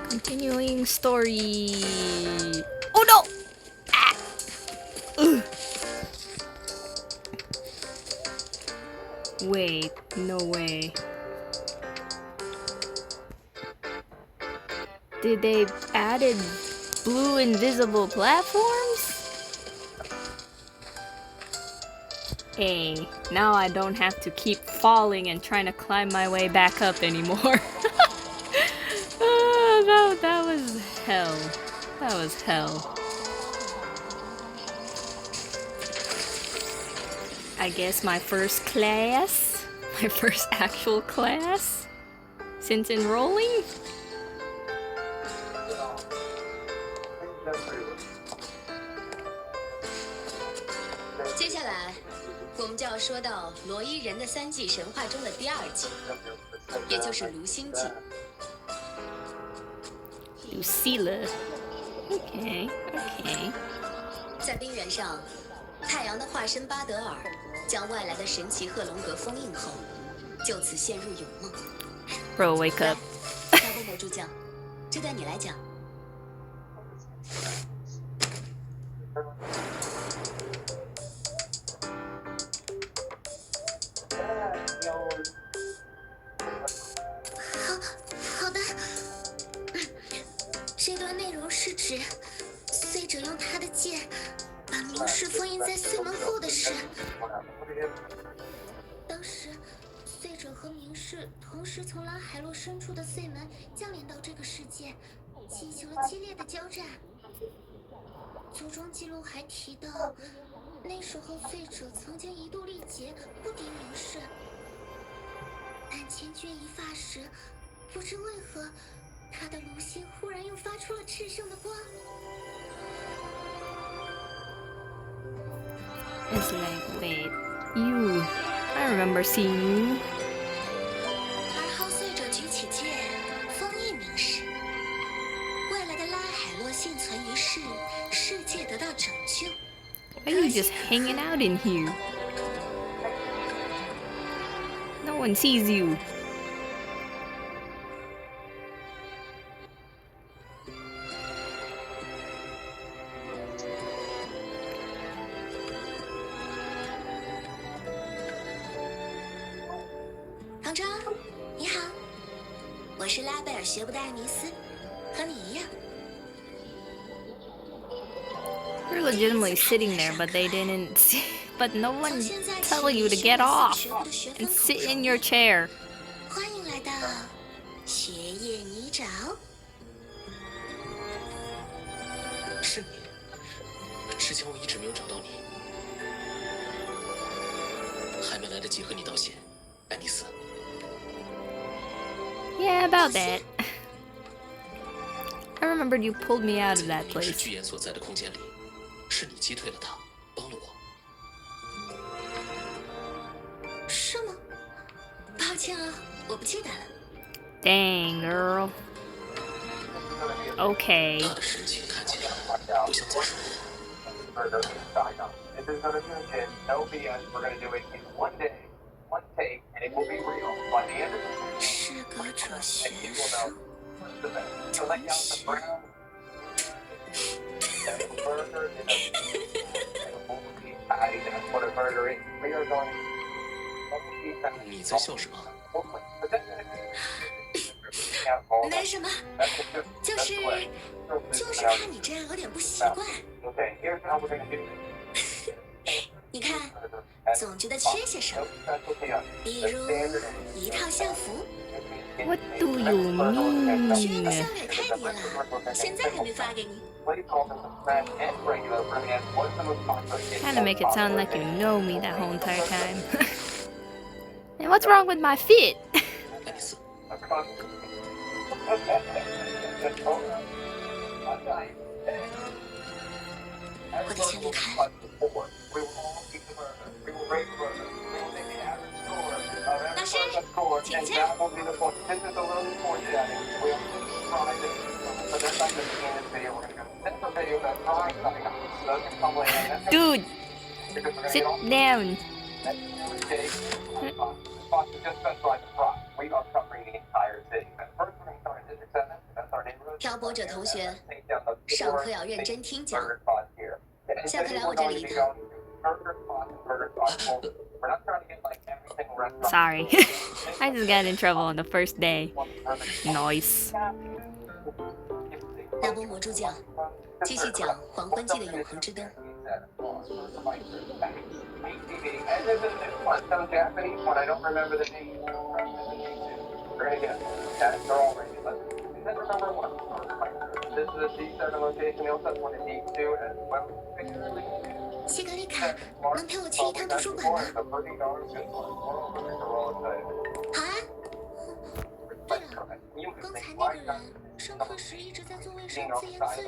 Continuing story. Oh no! Ah! Ugh. Wait, no way. Did they added blue invisible platforms? Hey, now I don't have to keep falling and trying to climb my way back up anymore. That was hell. That was hell. I guess my first class? My first actual class? Since enrolling? Lucilla. Okay, okay. 在冰原上，太阳的化身巴德尔将外来的神奇贺龙格封印后，就此陷入永梦。Bro, wake up. 大波魔助教，这段你来讲。好的。这段内容是指碎者用他的剑把明世封印在碎门后的事。当时，碎者和明世同时从蓝海洛深处的碎门降临到这个世界，进行了激烈的交战。族中记录还提到，那时候碎者曾经一度力竭不敌明世，但千钧一发时，不知为何，他的炉心忽然又发出了炽盛的光。It's like, wait, you. I remember seeing you. 而后碎者举起剑，封印明世。未来的拉海洛幸存于世，世界得到拯救。Why are you just hanging out in here? No one sees you. You're legitimately sitting there, but they didn't see, but no one tell you to get off and sit in your chair. 欢迎来到学业泥沼。是你，之前我一直没有找到你，还没来得及和你道谢，爱丽丝。Yeah, about that. I remembered you pulled me out of that 是 place. 巨岩所在的空间里，是你击退了他，帮了我。是吗？抱歉啊，我不记得了。 Dang, girl. Okay. 他的神情看起来不像在说谎。失格者学生，同学。你在笑什么？没什么，就是看你这样有点不习惯。你看，总觉得缺些什么，比如一套校服。 What do you 学的 mean? 效率也太低了，现在还没发给你。 Trying to make it sound like you know me that whole entire time. And what's wrong with my feet? 爱丽丝，我得先离开。老师，请假。Dude, sit down.漂泊者同学，上课要认真听讲。下课来我这里一趟。Sorry. I just got in trouble on the first day. Nice. 那波魔珠匠，继续讲黄昏季的永恒之灯。西格里卡，能陪我去一趟图书馆吗？好啊。对了，刚才那个人上课时一直在座位上自言自语。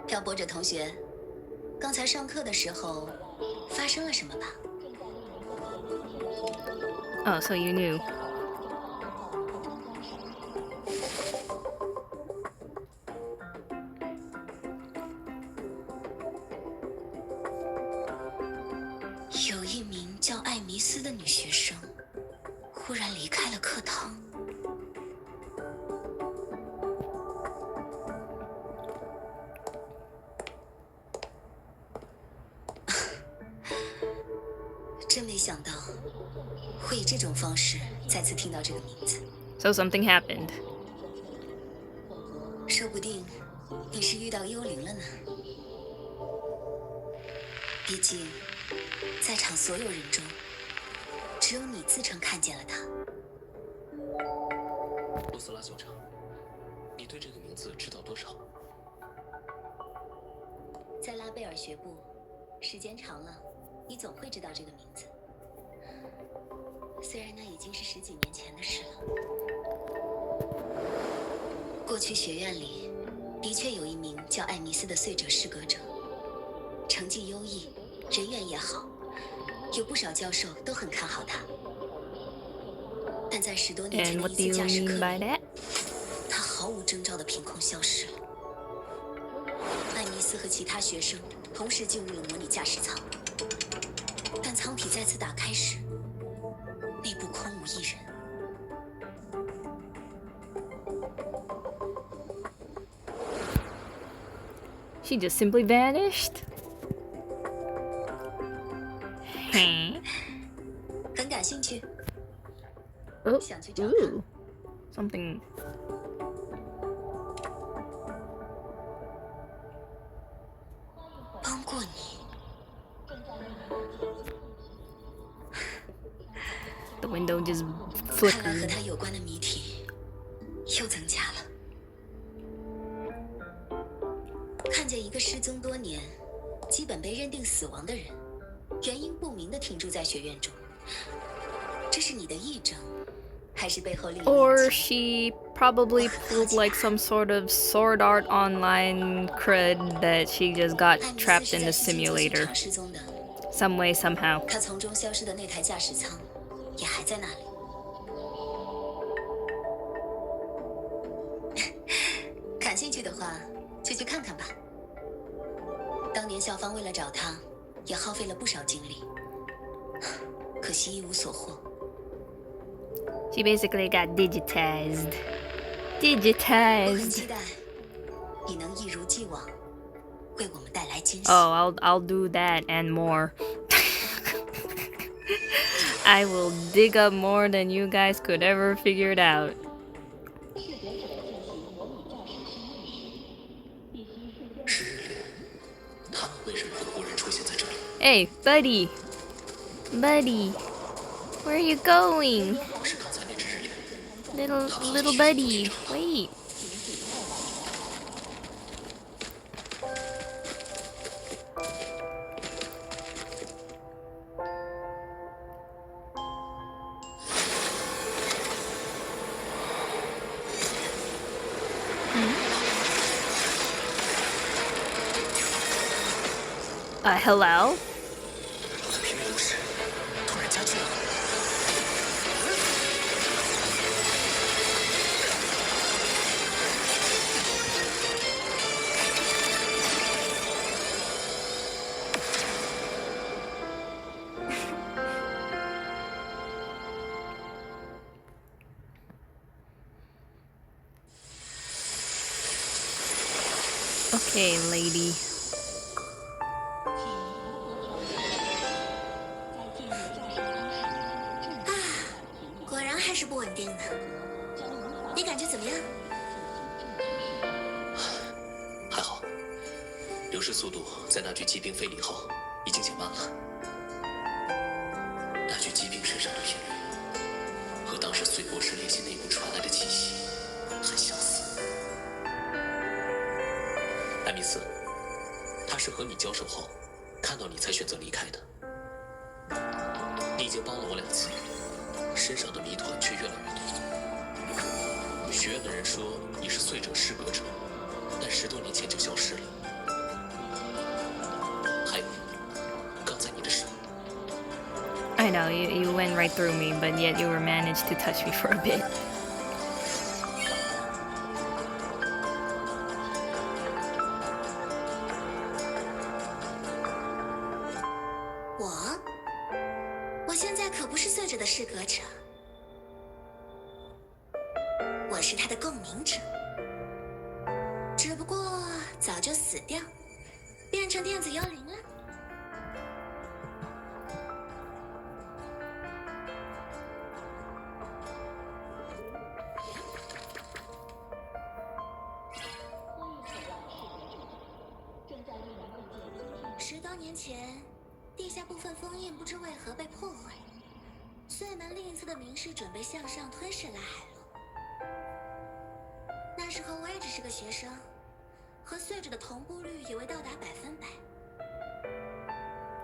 漂泊者同学，刚才上课的时候发生了什么吧？ Oh, so you knew. 有一名叫艾米斯的女学生忽然离开了课堂。真没想到会以这种方式再次听到这个名字。 So something happened. 说不定你是遇到幽灵了呢。毕竟，在场所有人中，只有你自称看见了他。波斯拉校长，你对这个名字知道多少？在拉贝尔学部，时间长了，你总会知道这个名字。虽然那已经是10几年前的事了。过去学院里的确有一名叫艾米斯的碎者失格者，成绩优异，人缘也好，有不少教授都很看好他。但在10多年前 And 的 what 一 do 次 you 驾驶 mean 课 by 里， that? 他毫无征兆的凭空消失了。艾米斯和其他学生同时进入了模拟驾驶舱，但舱体再次打开时，内部空无一人。She just simply vanished? 很感兴趣， Oh, 想去找他。 ooh. Something. 帮过你。The window just 看来和 flickered. 他有关的谜题又增加了。看见一个失踪多年、基本被认定死亡的人，原因不明的停驻在学院中，这是你的癔症，还是背后另有 Or 隐情？ she probably pulled like some sort of sword art online crud that she just got 艾米斯 trapped 是 in 在 the 事情进行 simulator 场失踪的， some way, somehow. 他从中消失的那台驾驶舱也还在那里。感兴趣的话，就去看看吧。当年校方为了找他，也耗费了不少精力，可惜一无所获。 She basically got digitized. 我很 Digitized. 期待你能一如既往为我们带来惊喜。 Oh, I'll do that and more. I will dig up more than you guys could ever figure it out. 是人类，他们为什么会忽然出现在这里？ Hey, buddy. Buddy. Where are you going? 是刚才那只日脸。 Little buddy. Wait. Hello? 频率流失突然加剧了。Okay, lady. 果然还是不稳定的。你感觉怎么样？还好，流失速度在那具骑兵飞离后已经减慢了。那具骑兵身上的频率和当时碎博士练习内部传来的气息很相似。艾米斯，他是和你交手后，看到你才选择离开的。你已经帮了我2次，身上的谜团却越来越多。学院的人说你是碎者失格者，但10多年前就消失了。还有，刚才你的手。I know, you went right through me, but yet you were managed to touch me for a bit. 我现在可不是碎者的失格者，我是他的共鸣者，只不过早就死掉，变成电子幽灵了。10多年前，地下部分封印不知为何被破坏，碎门另一侧的明室准备向上吞噬拉海洛。那时候我也只是个学生，和碎者的同步率也未到达100%。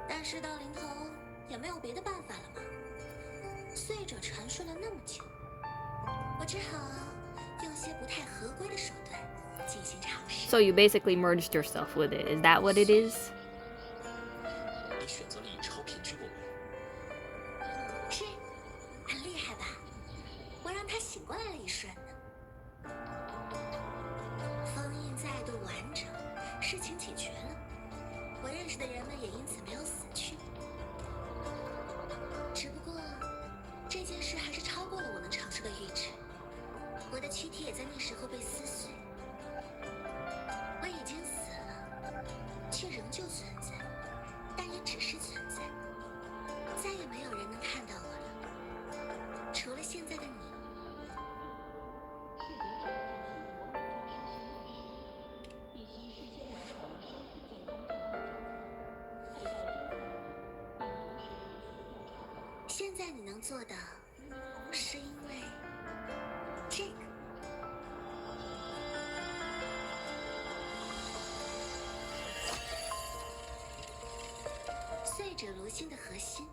但事到临头，也没有别的办法了嘛。碎者沉睡了那么久，我只好用些不太合规的手段进行尝试。So you basically merged yourself with it. Is that what it is? 你选择了以超频区过敏，是，很厉害吧？我让他醒过来了一瞬呢。封印再度完整，事情解决了。我认识的人们也因此没有死去。只不过，这件事还是超过了我能承受的阈值。我的躯体也在那时候被撕碎。我已经死了，却仍旧存在，但也只是存在。再也没有人能看到我了，除了现在的你。现在你能做的，是因为这个。碎者炉心的核心，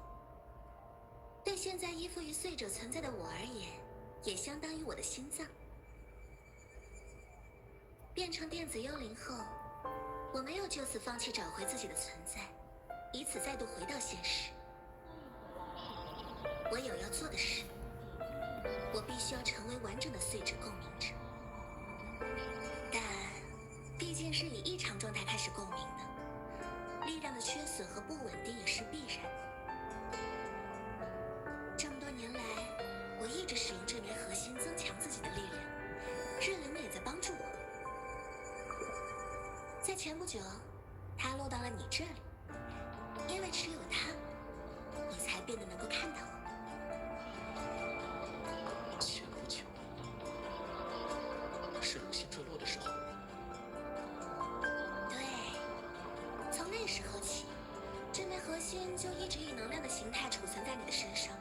对现在依附于碎者存在的我而言，也相当于我的心脏。变成电子幽灵后，我没有就此放弃找回自己的存在，以此再度回到现实。我有要做的事，我必须要成为完整的碎者共鸣者。但毕竟是以异常状态开始共鸣的，力量的缺损和不稳定也是必然的。这么多年来，我一直使用这枚核心增强自己的力量，日灵们也在帮助我。在前不久，它落到了你这里，因为只有它，你才变得能够看到我。前不久，是流星坠落的时候。对，从那时候起，这枚核心就一直以能量的形态储存在你的身上。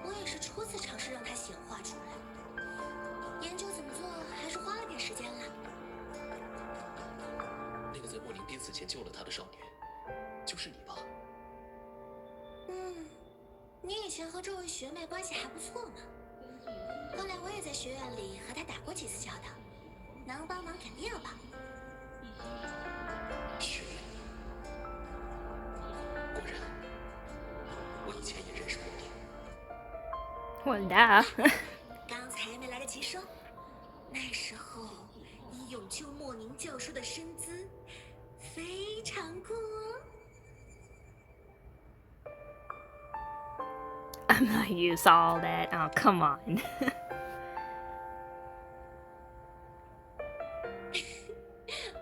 我也是初次尝试让它显化出来，研究怎么做还是花了点时间了。那个在莫宁濒死前救了他的少女，就是你吧？你以前和这位学妹关系还不错嘛。后来我也在学院里和她打过几次交道，能帮忙肯定要帮。学院， Well, duh. 刚才没来得及说，那时候你勇救莫宁教授的身姿非常酷哦。I'm not used to all that. Oh, come on.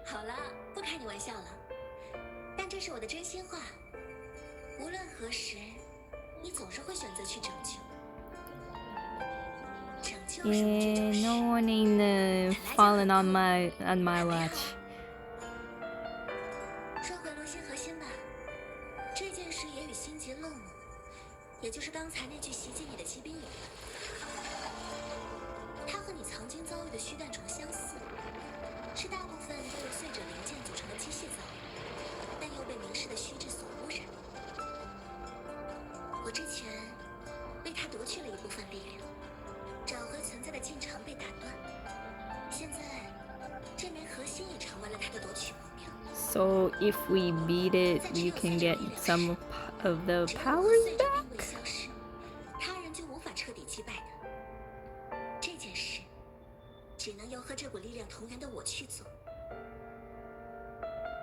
好了，不开你玩笑了，但这是我的真心话。无论何时，你总是会选择去拯救。拯救什么这种 Yeah, 事 no one ain't falling on my watch. 说回罗星核心吧，这件事也与心急乐母，也就是刚才那具袭击你的骑兵有关。它和你曾经遭遇的虚弹虫相似，是大部分都由碎者零件组成的机械造物，但又被明示的虚质所污染。我之前被它夺去了一部分力量，找回存在的进程被打断，现在这枚核心也成为了它的夺取目标。So if we beat it, you can get some of the 只有 powers 和碎者 back? 并未消失，他人就无法彻底击败的。这件事只能由和这股力量同源的我去做。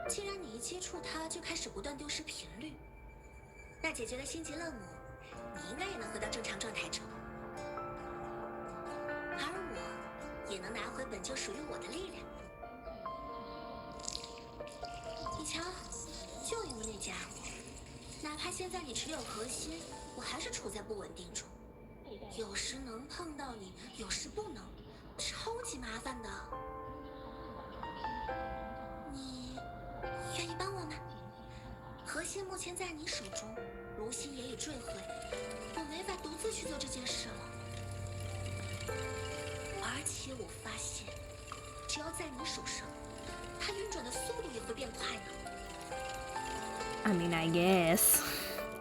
既然你一接触它就开始不断丢失频率，那解决了心急乐母，你应该也能回到正常状态中，而我也能拿回本就属于我的力量。你瞧，就因为那家伙，哪怕现在你持有核心，我还是处在不稳定中，有时能碰到你，有时不能，超级麻烦的。你愿意帮我吗？核心目前在你手中，炉心也已坠毁，我没法独自去做这件事了。而且我发现，只要在你手上，它运转的速度也会变快呢。I mean, I guess.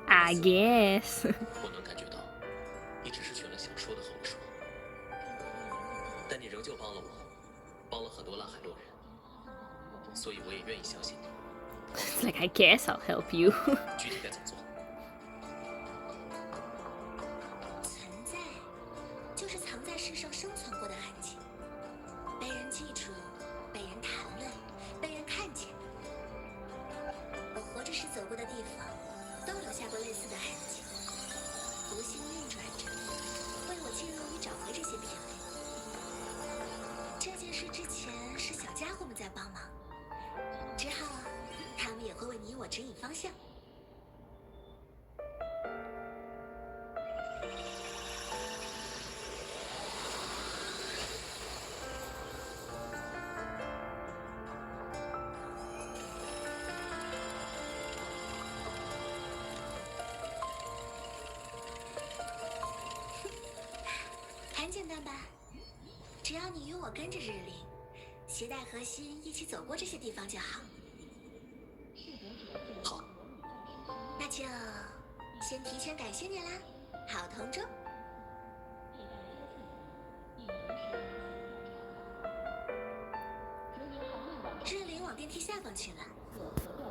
I guess. 我能感觉到，你只是选了想说的后说，但你仍旧帮了我，帮了很多拉海洛人，所以我也愿意相信你。It's like, I guess I'll help you. 具体该怎么做？存在，就是藏在世上生存过的痕迹，被人记住，被人谈论，被人看见。我活着时走过的地方，都留下过类似的痕迹。无心运转着，为我记录与找回这些频率。这件事之前是小家伙们在帮忙，之后他们也会为你我指引方向。很简单吧？只要你与我跟着日令，携带核心一起走过这些地方就好。好，那就先提前感谢你啦，好同桌。日领往电梯下方去了，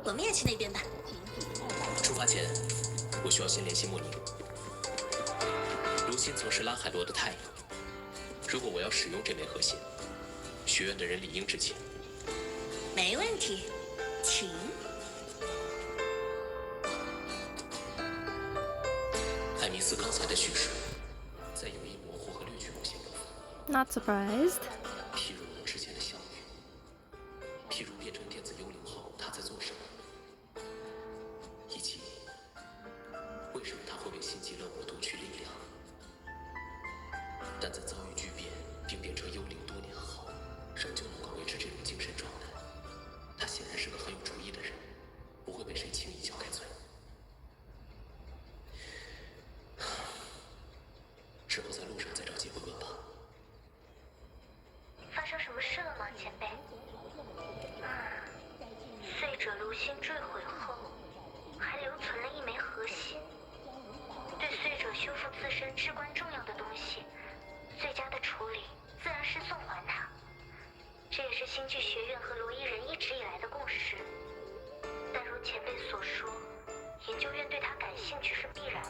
我们也去那边吧。出发前，我需要先联系莫宁。如今曾是拉海洛的太阳，如果我要使用这枚核心，学院的人理应知情。没问题，请。艾米斯刚才的叙事，在有意模糊和略去某些部分， Not surprised. 譬如我们之前的相遇，譬如变成电子幽灵后他在做什么，以及为什么他会被心急乐母夺取力量。但在遭遇巨变并变成幽灵多年后，仍旧能够维持这种精神状态，他显然是个很有主意的人，不会被谁轻易撬开嘴。之后在路上再找机会问吧。发生什么事了吗，前辈？碎者炉心坠毁后，还留存了一枚核心，对碎者修复自身至关重要的东西，最佳的处理自然是送还它。这也是星际学院和罗伊人一直以来的共识。但如前辈所说，研究院对他感兴趣是必然的。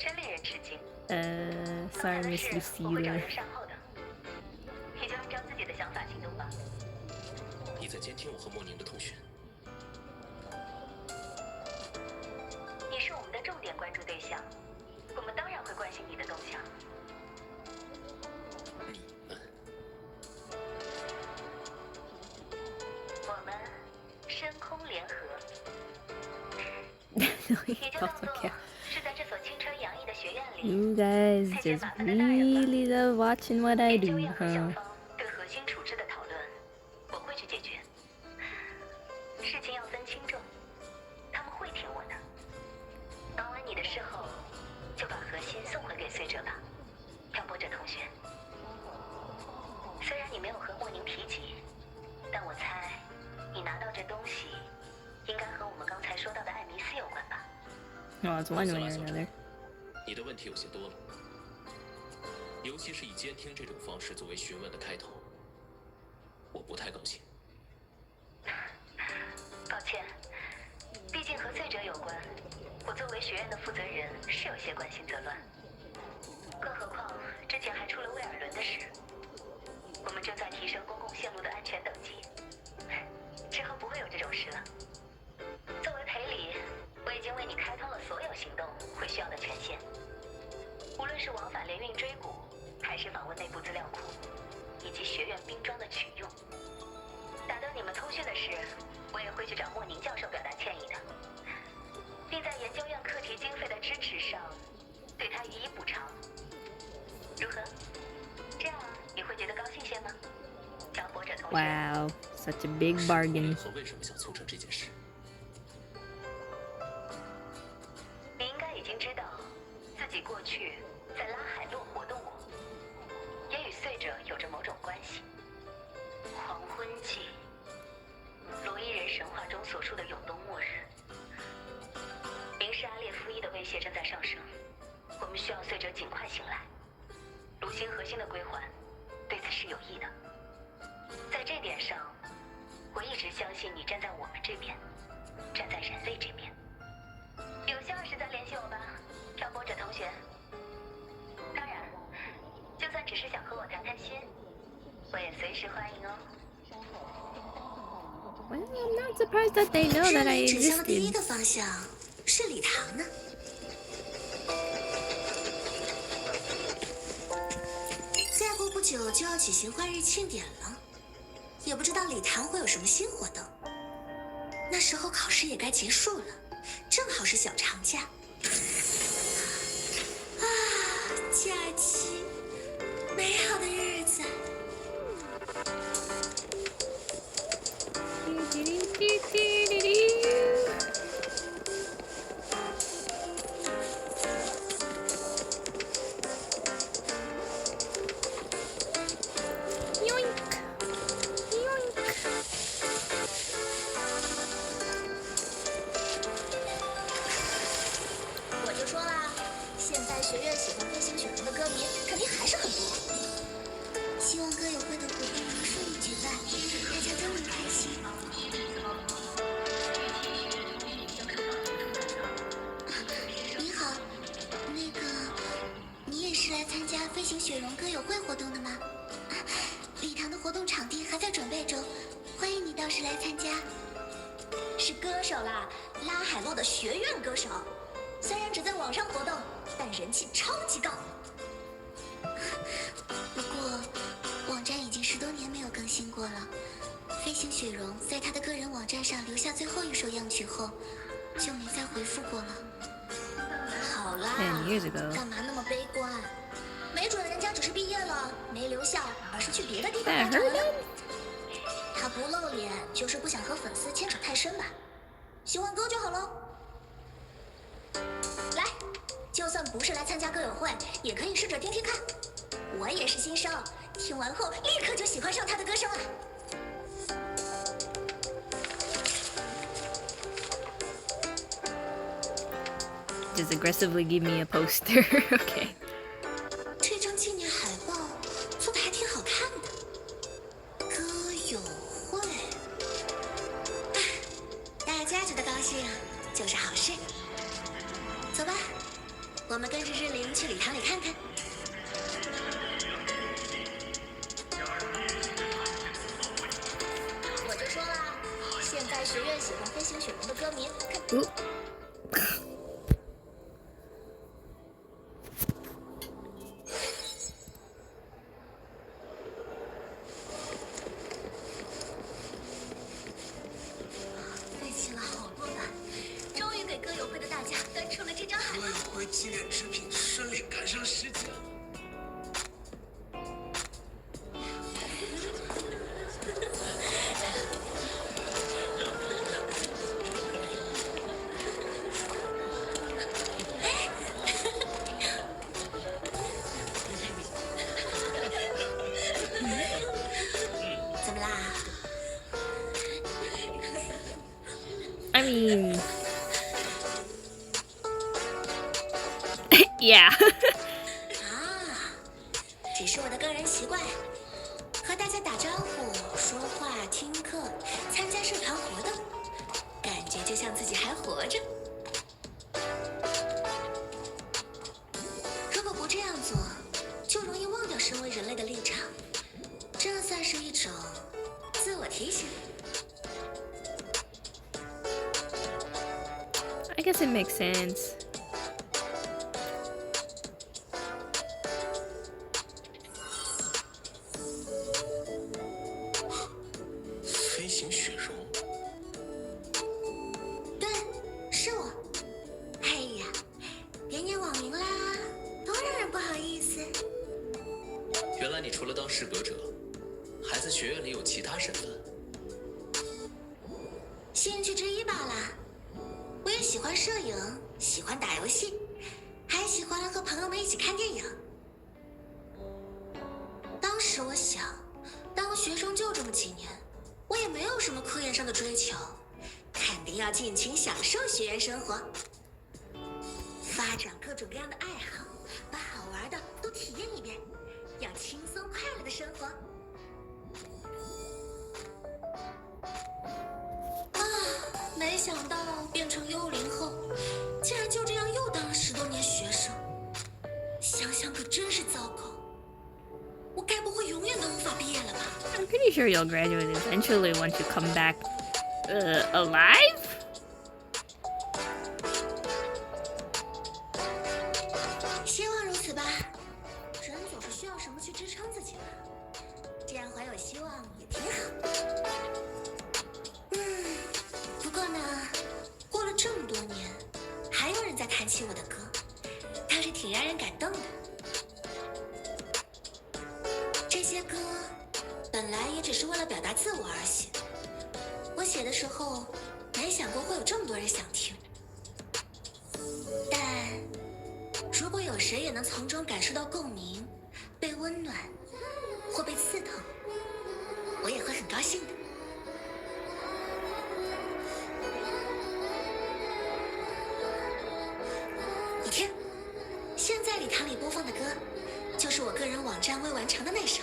真令人吃惊。 Sorry, Miss 我会找 Lucille. 人善后的，你就按照自己的想法行动吧。你在监听我和莫宁的通讯。你是我们的重点关注对象，我们当然会关心你的动向。你们我们深空联合， No, 你 he 就 talks 当做 like yeah. 是在这所青春洋溢的学院里， You guys just really love watching what I 研究 do, 院和校 huh? 方对核心处置的讨论，我会去解决。事情要分轻重，他们会听我的。忙完你的事后，就把核心送回给随者吧，挑拨者同学。虽然你没有和莫宁提及，但我猜你拿到这东西，应该和我们刚才说到的艾弥斯有关吧？ Well, it's one way or another. 你的问题有些多了，尤其是以监听这种方式作为询问的开头，我不太高兴。抱歉，毕竟和罪者有关，我作为学院的负责人是有些关心则乱。更何况之前还出了威尔伦的事，我们正在提升公共线路的安全等级，之后不会有这种事了。作为赔礼，我已经为你开通了所有行动会需要的权限，无论是往返联运追捕，还是访问内部资料库，以及学院兵装的取用。打断你们通讯的事，我也会去找莫宁教授表达歉意的，并在研究院课题经费的支持上对他予以补偿。如何？这样你会觉得高兴些吗，挑拨者同学？ Wow, such a big bargain. 和为什么想促成这件事？你应该已经知道，自己过去在拉海洛活动过，也与岁者有着某种关系。黄昏季，罗伊人神话中所述的永冬末日，明示阿列夫一的威胁正在上升，我们需要岁者尽快醒来。炉心核心的归还，对此是有益的。在这点上，我一直相信你站在我们这边，站在人类这边。有需要时再联系我吧，挑拨者同学。当然，就算只是想和我谈谈心，我也随时欢迎哦。 Well, I'm not surprised that they know 视 that I 线指向的第一 existed. 个方向是礼堂呢。再过不久就要举行换日庆典了，也不知道礼堂会有什么新活动。那时候考试也该结束了，正好是小长假。啊，假期，美好的日子。我就说啦，现在学院喜欢飞行雪人的歌迷肯定还是很多。希望歌友会的活动能顺利举办，大家都能开心。你好，那个，你也是来参加飞行雪绒歌友会活动的吗？礼堂的活动场地还在准备中，欢迎你到时来参加。是歌手啦，拉海洛的学院歌手。虽然只在网上活动，但人气超级高。不过，网站已经10多年没有更新过了。飞行雪绒在他的个人网站上留下最后一首样曲后，就没再回复过了。好啦， 10 years ago. 干嘛那么悲观？没准人家只是毕业了，没留校，而是去别的地方 I 发展 heard 了。 them. 他不露脸，就是不想和粉丝牵扯太深吧。喜欢歌就好喽。来，就算不是来参加歌友会，也可以试着听听看。我也是新生，听完后立刻就喜欢上他的歌声了。Just aggressively give me a poster. Okay. 这张纪念海报做的还挺好看的。歌友会，大家觉得高兴就是好事。走吧，我们们跟着日灵去礼堂里看看。我就说了，现在学院喜欢飞行雪龙的歌迷，费气了好多番，终于给歌友会的大家端出了这张海报。歌友会纪念制品顺利赶上时间。怎么啦？ I mean, yeah. 啊，只是我的个人习惯，和大家打招呼、说话、听课、参加社团活动，感觉就像自己还活着。如果不这样做，就容易忘掉身为人类的立场，这算是一种自我提醒。 I guess it makes sense. 飞行雪绒，对，是我。哎呀，别念网名啦，多让人不好意思。原来你除了当适格者，还在学院里有其他身份。兴趣之一罢了。我也喜欢摄影，喜欢打游戏，还喜欢和朋友们一起看电影。当时我想，当学生就这么几年，我也没有什么科研上的追求，肯定要尽情享受学院生活，发展各种各样的爱好，把好玩的都体验一遍，要轻松快乐的生活。没想到变成幽灵后，竟然就这样又当了10多年学生，想想可真是糟糕。我该不会永远都无法毕业了吧？ I'm pretty sure you'll graduate eventually once you come back alive. 希望如此吧。人总是需要什么去支撑自己的，这样怀有希望也挺好。不过呢，过了这么多年，还有人在谈起我的歌，倒是挺让人感动的。这些歌本来也只是为了表达自我而写，我写的时候没想过会有这么多人想听。但如果有谁也能从中感受到共鸣、被温暖或被刺痛，我也会很高兴的。你听，现在礼堂里播放的歌，就是我个人网站未完成的那首。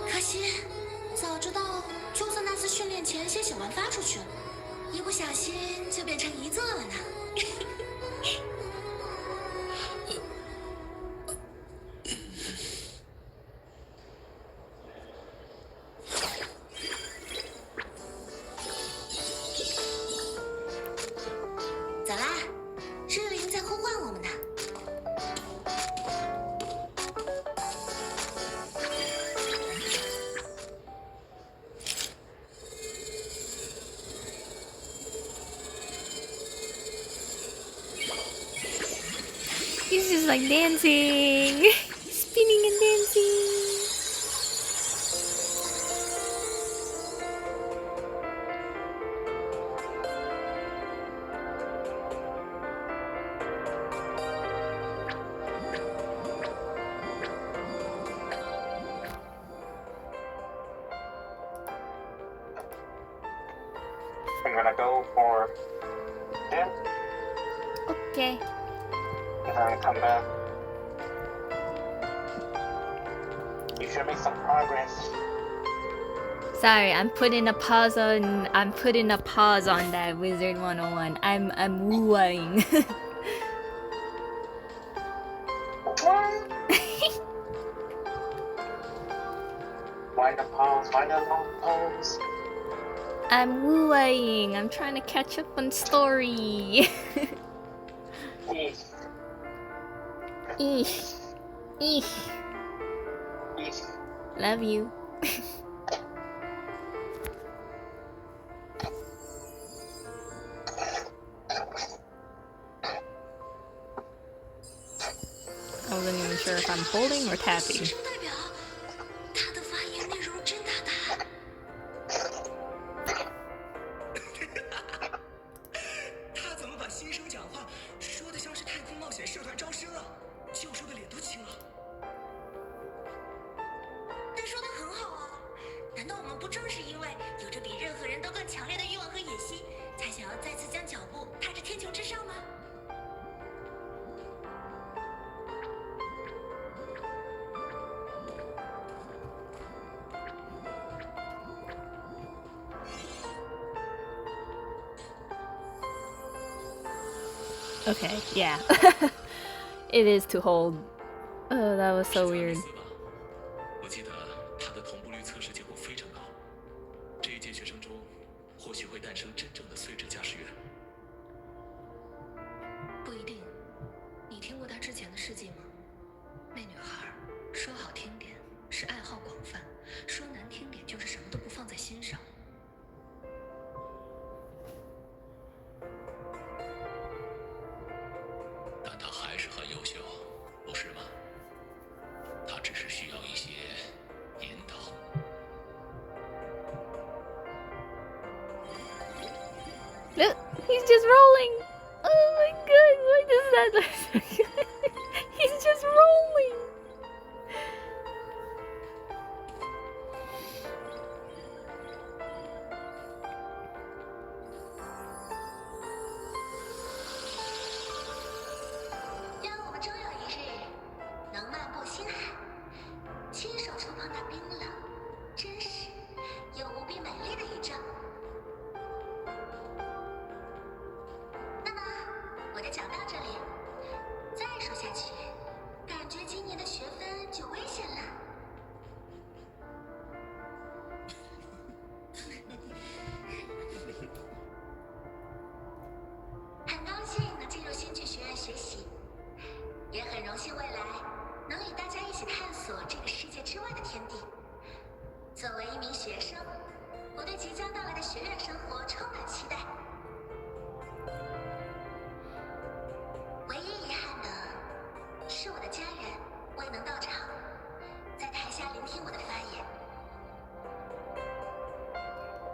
可惜，早知道就算那次训练前先写完发出去了，一不小心就变成遗作了呢。走啦，日灵在呼唤我们呢。He's just like dancing, spinning and dancing. I'm gonna go for gym, Okay. and then come back. You should make some progress. Sorry, I'm putting a pause on that Wizard 101. I'm wooing. Find a pose, find a long pose. I'm wooing. I'm trying to catch up on story. Eesh. Eesh. Eesh. Eesh. Love you. I wasn't even sure if I'm holding or tapping. 新生代表，他的发言内容真大胆。他怎么把新生讲话说的像是太空冒险社团招生了？教授的脸都青了。但说的很好啊，难道我们不正是因为有着比任何人都更强烈的欲望和野心，才想要再次将脚步踏至天穹之上吗？ Okay, yeah. It is to hold. Oh, that was so weird. 我记得他的同步率测试结果非常高，这一届学生中或许会诞生真正的碎纸驾驶员。不一定，你听过他之前的事迹吗？那女孩说好听点是爱好广泛，说难听点就是什么都不放在心上。 但他还是很优秀，不是吗？他只是需要一些引导。Look, he's just rolling. Oh my god, why does that look so good? He's just rolling.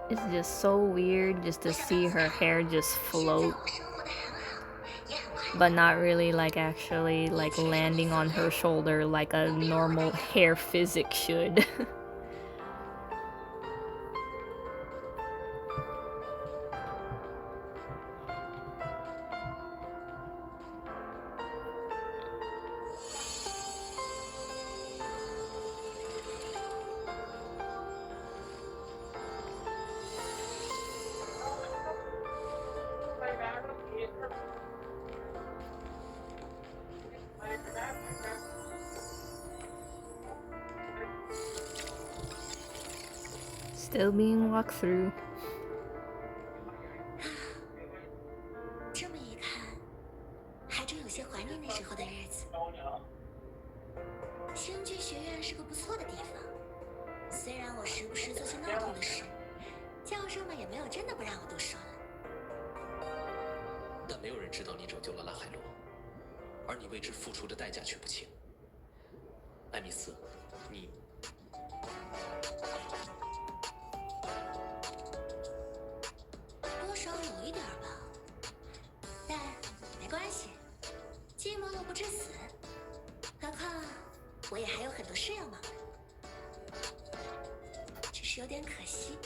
It's just so weird just to see her hair just float, but not really like actually like landing on her shoulder like a normal hair physics should. Still being walked through. 这么一看，还真有些怀念那时候的日子。星剧学院是个不错的地方，虽然我时不时做些闹腾的事，教授们也没有真的不让我读书了。但没有人知道你拯救了拉海洛，而你为之付出的代价却不轻。艾米斯，你。 多少有一点吧，但没关系，寂寞又不致死。何况我也还有很多事要忙，只是有点可惜，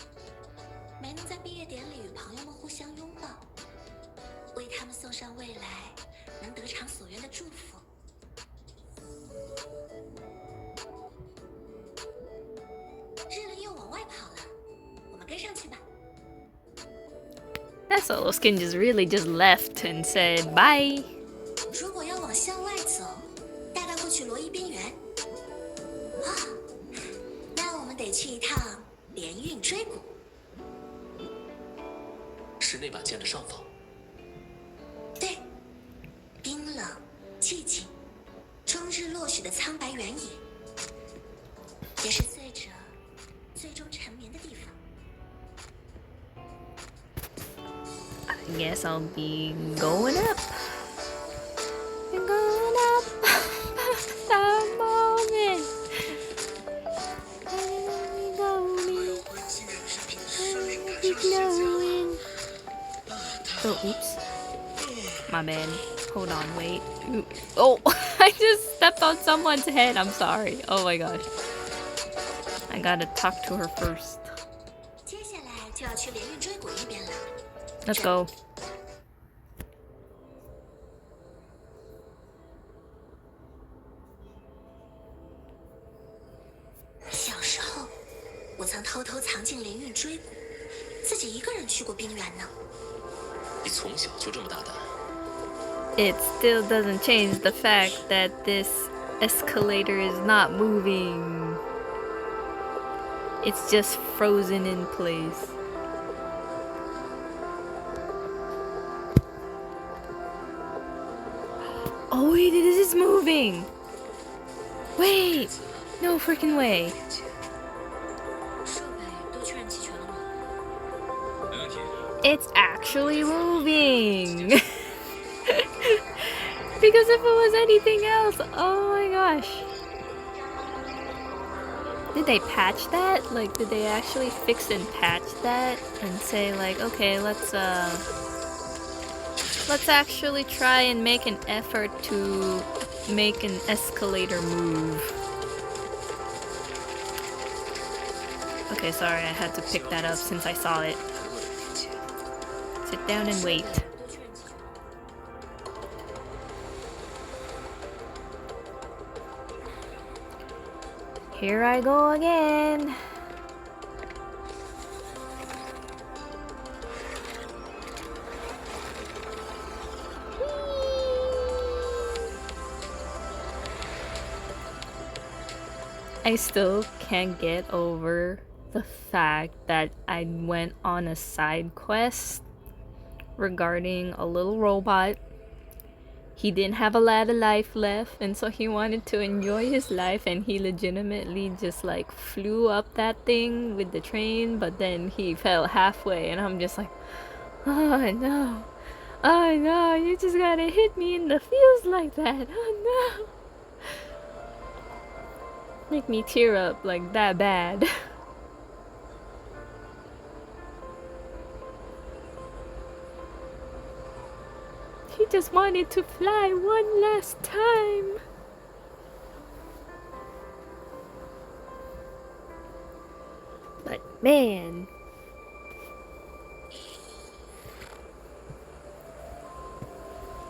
没能在毕业典礼与朋友们互相拥抱，为他们送上未来能得偿所愿的祝福。日轮又往外跑了，我们跟上去吧。 That solo skin just really just left and said bye. 如果要往向外走，大概会去罗伊边缘。啊，那我们们得去一趟连运追谷。是那把剑的上方。对，冰冷、寂静、终日落雪的苍白原野，也是醉者最终沉眠的地方。 I guess I'll be going up. And going up. That moment. Going. Oh, oops. My bad. Hold on, wait. Oh, I just stepped on someone's head. I'm sorry. Oh my gosh. I gotta talk to her first. 接下来就要去连运追谷一边了。 Let's go. 小时候，我曾偷偷藏进连运追谷，自己一个人去过冰原呢。你从小就这么大胆？ It still doesn't change the fact that this escalator is not moving. It's just frozen in place. Oh wait, it is moving! Wait! No freaking way. 设备都确认齐全了吗？ It's actually moving! Because if it was anything else, oh my gosh. Did they patch that? Like, did they actually fix and patch that? And say like, okay, let's actually try and make an effort to make an escalator move. Okay, sorry, I had to pick that up since I saw it. Sit down and wait. Here I go again. I still can't get over the fact that I went on a side quest regarding a little robot. He didn't have a lot of life left, and so he wanted to enjoy his life, and he legitimately just like flew up that thing with the train, but then he fell halfway, and I'm just like, oh no, oh no, you just gotta hit me in the feels like that, oh no. Make me tear up like that bad. He just wanted to fly one last time. But man.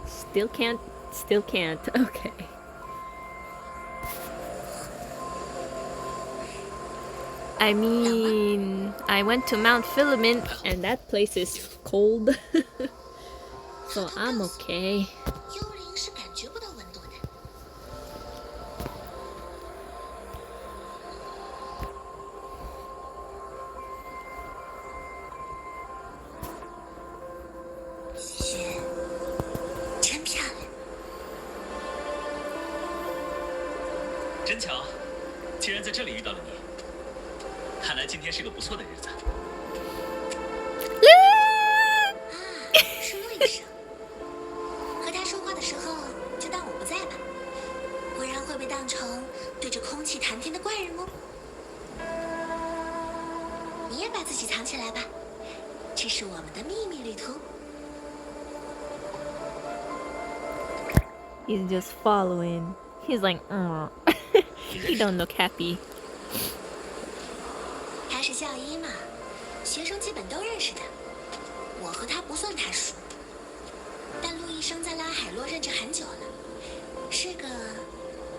Still can't. Okay. I mean, I went to Mount Filament and that place is cold. So I'm okay. 幽灵是感觉不到温度的。雪真漂亮。真巧，竟然在这里遇到了你。看来今天是个不错的日子。是路易生。和他说话的时候，就当我不在吧，不然会被当成对着空气谈天的怪人哦。你也把自己藏起来吧，这是我们的秘密旅途。He's just following. He's like, he don't look happy. 他是校医嘛，学生基本都认识的。我和他不算太熟，但陆医生在拉海洛认识很久了，是个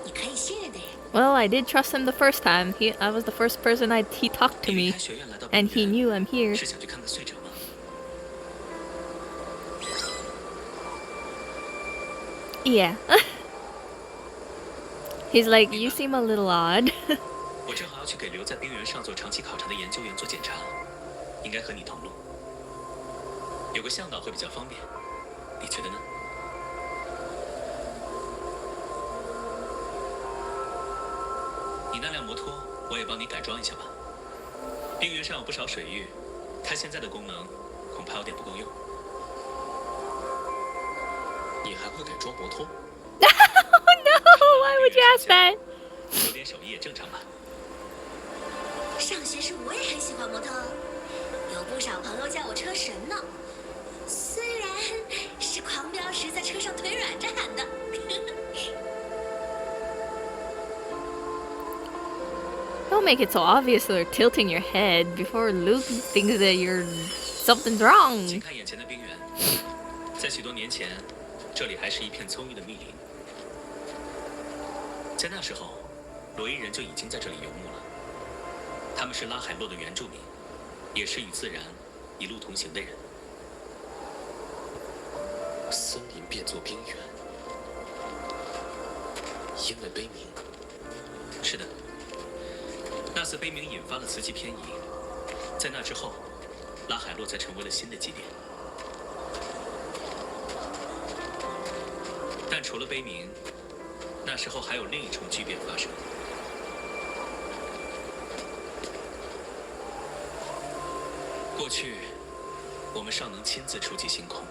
你可以信任的人。Well, I did trust him the first time. I was the first person he talked to me, and he knew I'm here. 是想去看看碎者吗？ Yeah. He's like, you seem a little odd. 我正好要去给留在冰原上做长期考察的研究员做检查，应该和你同路。有个向导会比较方便，你觉得呢？你那辆摩托我也帮你改装一下吧。冰原上有不少水域，它现在的功能恐怕有点不够用。你还会改装摩托？ Why would you ask that? 有点手艺也正常吧。上学时我也很喜欢摩托，有不少朋友叫我车神呢。虽然是狂飙时在车上腿软着喊的。Don't make it so obvious that you're tilting your head before Luke thinks that something's wrong. 请看眼前的冰原，在许多年前，这里还是一片葱郁的密林。在那时候，罗伊人就已经在这里游牧了。他们是拉海洛的原住民，也是与自然一路同行的人。森林变作冰原，因为悲鸣。是的，那次悲鸣引发了磁气偏移，在那之后，拉海洛才成为了新的基点。但除了悲鸣，那时候还有另一重巨变发生。过去，我们尚能亲自触及星空，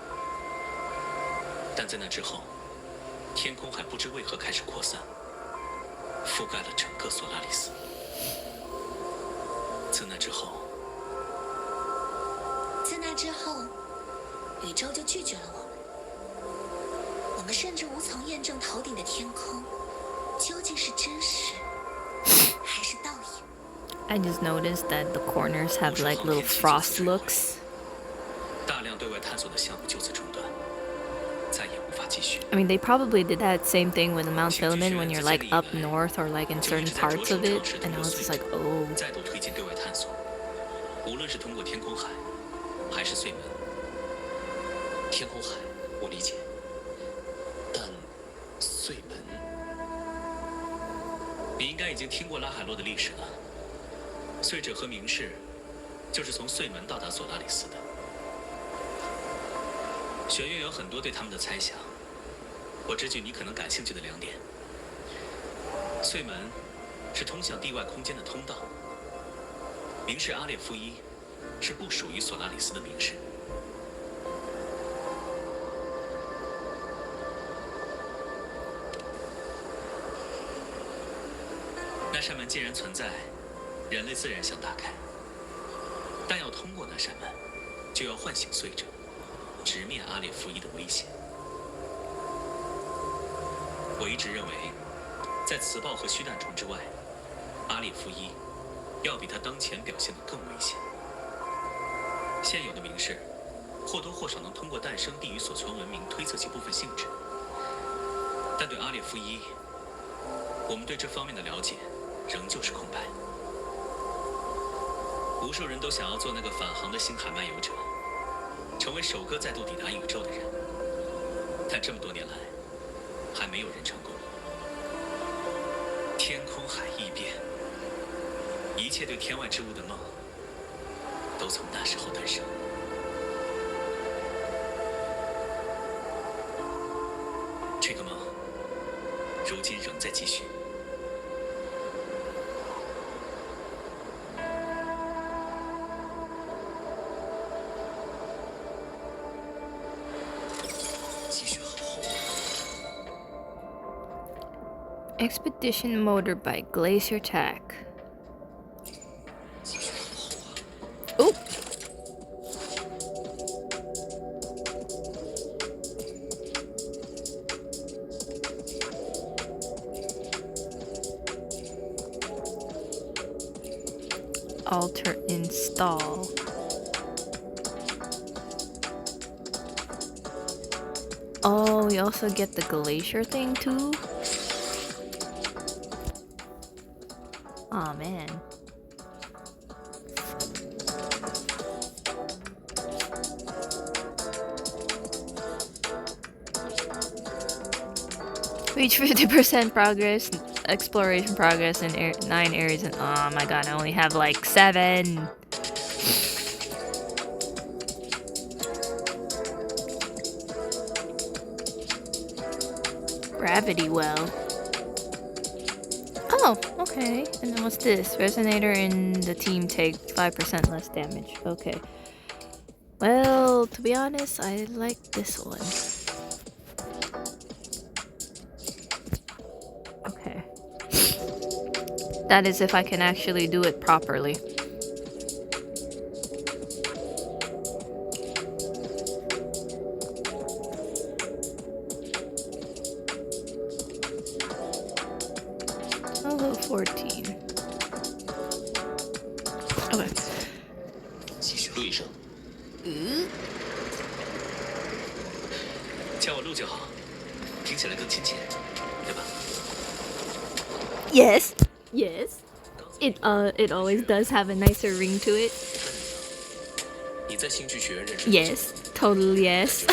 但在那之后，天空海不知为何开始扩散，覆盖了整个索拉里斯。自那之后，宇宙就拒绝了我们。我们甚至无从验证头顶的天空究竟是真实还是倒影。I just noticed that the corners have like little frost looks. 大量对外探索的项目就此中断，再也无法继续。 I mean, they probably did that same thing with Mount Philemon when you're like up north or like in certain parts of it, and I was just like, oh. 再度推进对外探索，无论是通过天空海，还是隧门。天空海我理解，但隧门，你应该已经听过拉海洛的历史了。隧者和明士就是从隧门到达索拉里斯的。学院有很多对他们的猜想，我只举你可能感兴趣的2点。隧门是通向地外空间的通道，明士阿列夫一是不属于索拉里斯的明士。那扇门既然存在，人类自然想打开，但要通过那扇门，就要唤醒隧者，直面阿列夫一的危险。我一直认为，在磁暴和虚弹虫之外，阿列夫一要比他当前表现得更危险。现有的明士或多或少能通过诞生地与所存文明推测其部分性质，但对阿列夫一，我们对这方面的了解仍旧是空白。无数人都想要做那个返航的星海漫游者，成为首个再度抵达宇宙的人，但这么多年来，还没有人成功。天空海异变，一切对天外之物的梦，都从那时候诞生。这个梦，如今仍在继续。Expedition Motorbike Glacier Tech. Ooh. Alter install. Oh, you also get the glacier thing too? Aw, man. Reach 50% progress. exploration progress in 9 areas, and oh my god, I only have like 7. Gravity well. Oh, okay. And then what's this? Resonator and the team take 5% less damage. Okay. Well, to be honest, I like this one. Okay. That is if I can actually do it properly. I'll go 14. Okay. 陆医生，叫我陆就好，听起来更亲切，对吧？ Yes. Yes. It always does have a nicer ring to it. 你在新剧学院认识？ Yes. Totally yes.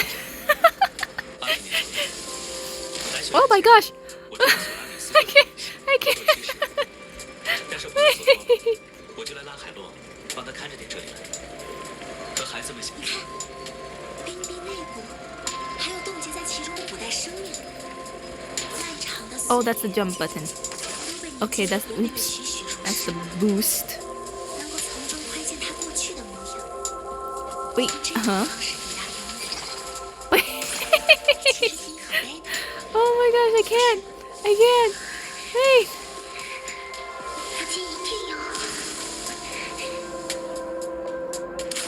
20年前，来学 Oh my gosh. 我就喜欢阿米斯 I can't. 但是无论做好，我就来拉海洛，帮他看着点这里来，和孩子们相处。冰壁内部还有冻结在其中的古代生命。漫长的 Oh, that's the jump button. Okay, that's oops. That's the boost. 能够从中窥见他过去的模样。 Wait, 这种 huh? 方式与他永远。 Wait. 其实挺可悲的。 Oh my gosh, I can't. I can't. Hey. 如今一定有。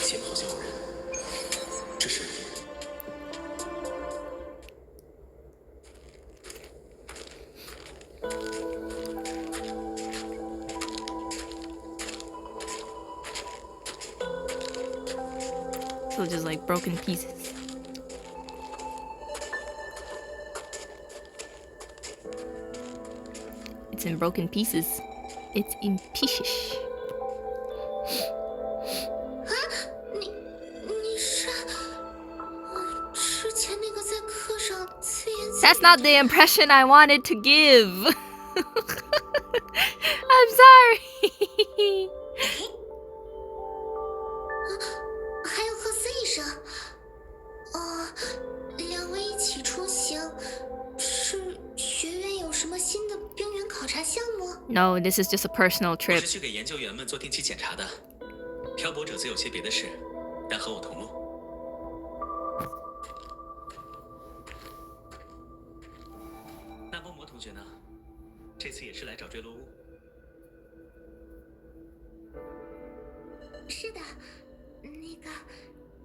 前面好像有人，这是。 So just like broken pieces. It's in broken pieces. It's in pieces. 你是之前那个在课上自言自语 That's not the impression I wanted to give. I'm sorry. 还有赫斯医生。两位一起出行，是学院有什么新的冰原考察项目？ No, this is just a personal 我 trip. 是去给研究员们做定期检查的。漂泊者则有些别的事，但和我同路。那波魔同学呢？这次也是来找坠落物。是的，那个，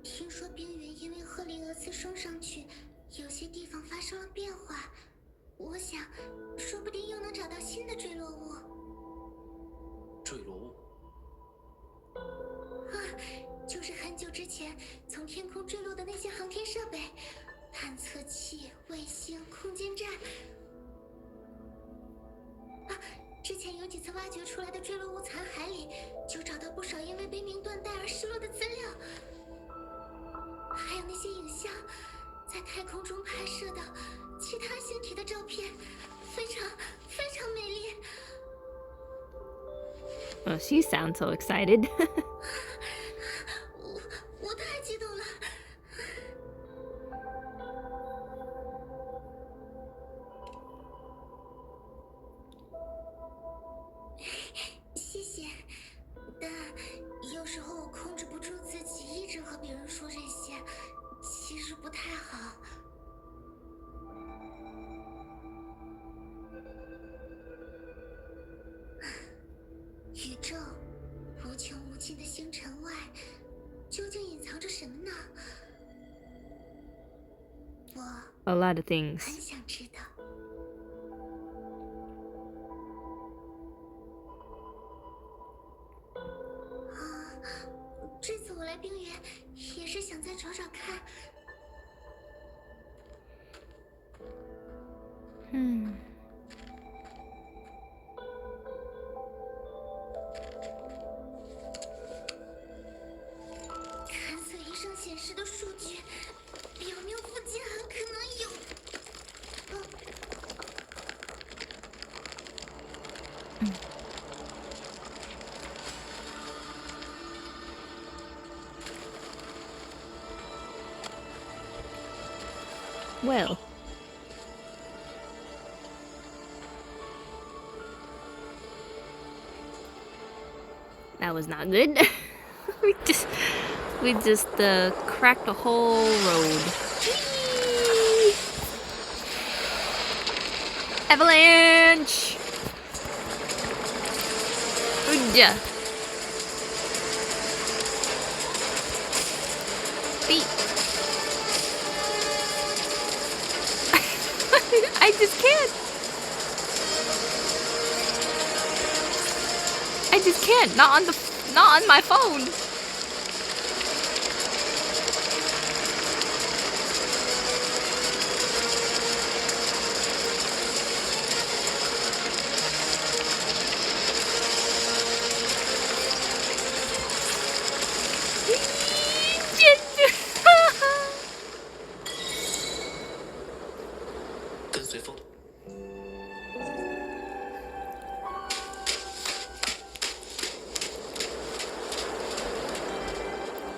听说冰原因为赫利俄斯升上去，有些地方发生了变化。我想，说不定又能找到新的坠落物。坠落物？就是很久之前从天空坠落的那些航天设备，探测器、卫星、空间站。之前有几次挖掘出来的坠落物残骸里，就找到不少因为悲鸣断带而失落的资料，还有那些影像，在太空中拍摄的其他星体的照片，非常美丽。Oh, she sounds so excited. 我太激动了。谢谢，但有时候我控制不住自己，一直和别人说这些，其实不太好。宇宙无穷无尽的星辰外，究竟隐藏着什么呢？我 A lot of things. 很想知道。这次我来冰原，也是想再找找看。勘测仪上显示的数据，表明附近很可能有。Well. That was not good. we just cracked a whole road. Whee! Avalanche! Ooja. Beat. I just can't. I just can't. Not on my phone.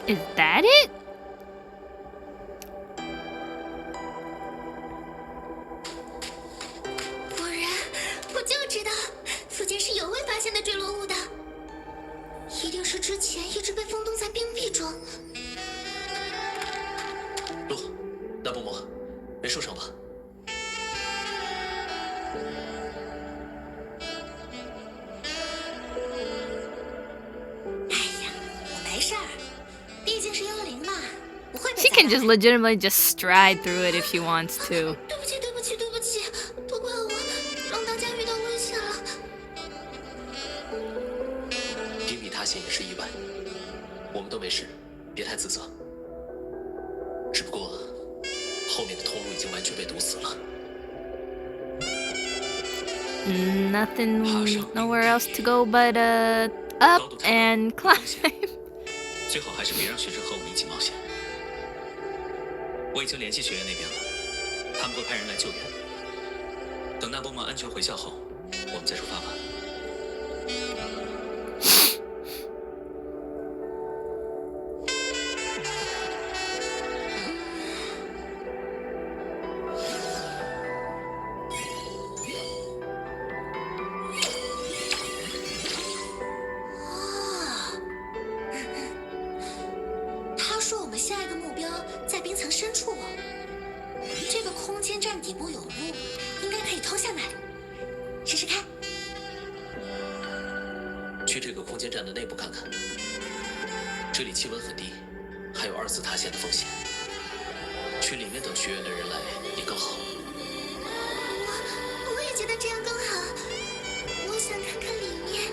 Is that it?果然，我就知道附近是有未发现的坠落物的，一定是之前一直被封冻在冰壁中。路，那波魔，没受伤吧？哎呀，我没事儿，毕竟是110嘛，不会被。She can just legitimately just stride through it if she wants to. 对不起，对不起，对不起，都怪我，让大家遇到危险了。冰壁塌陷也是意外，我们都没事，别太自责。只不过后面的通路已经完全被堵死了。Nothing, nowhere else to go but up and climb. 最好还是别让学生和我们一起冒险。我已经联系学院那边了，他们会派人来救援。等那波魔安全回校后，我们再出发吧。他说我们下一个目标在冰层深处，这个空间站底部有路，应该可以通向那里，试试看。去这个空间站的内部看看，这里气温很低，还有2次塌陷的风险。去里面等学院的人来也更好。我也觉得这样更好。我想看看里面。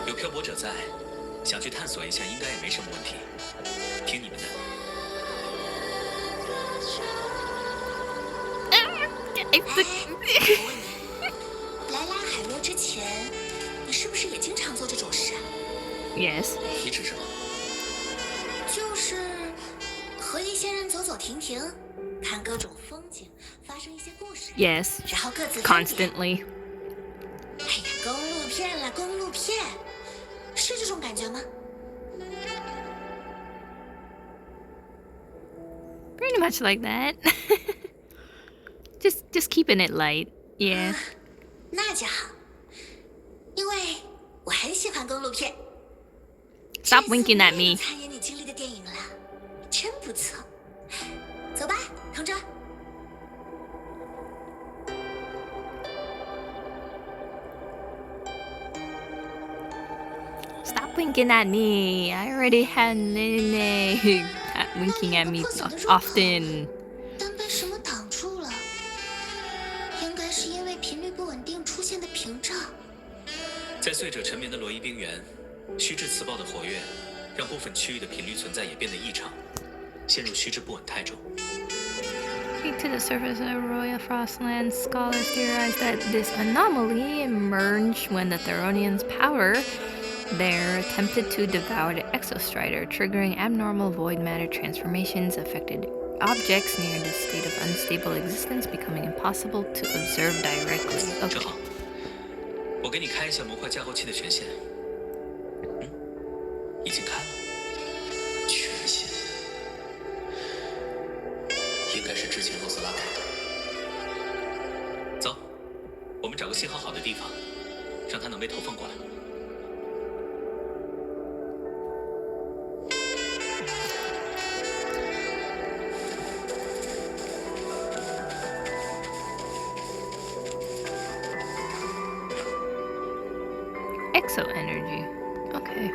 有漂泊者在，想去探索一下，应该也没什么问题。听你们的。来拉海洛之前，你是不是也经常做这种事啊？ Yes. 你指什么？就是和一些人走走停停，看各种风景，发生一些故事。 Yes. 然后各自分别。 Constantly. 哎呀，公路片啦，公路片，是这种感觉吗？ Pretty much like that. just keeping it light. Yeah. 那就好，因为我很喜欢公路片。 Stop winking at me. 参演你经历的电影了，真不错。走吧，同桌。 Stop winking at me. I already had Nene winking at me often. 但被什么挡住了？应该是因为频率不稳定出现的屏障。在碎者沉眠的罗伊冰原，虚质磁暴的活跃，让部分区域的频率存在也变得异常，陷入虚质不稳态中。 To the surface of Royal Frostland, scholars theorize that this anomaly emerged when the Theronians' power there attempted to devour the Exostrider, triggering abnormal void matter transformations objects near the state of unstable existence, becoming impossible to observe directly. 正 Okay. 好，我给你开一下模块加厚器的权限。已经开了。权限应该是之前洛斯拉改的。走，我们找个信号好的地方，让它能被投放过来。 Exo energy. Okay.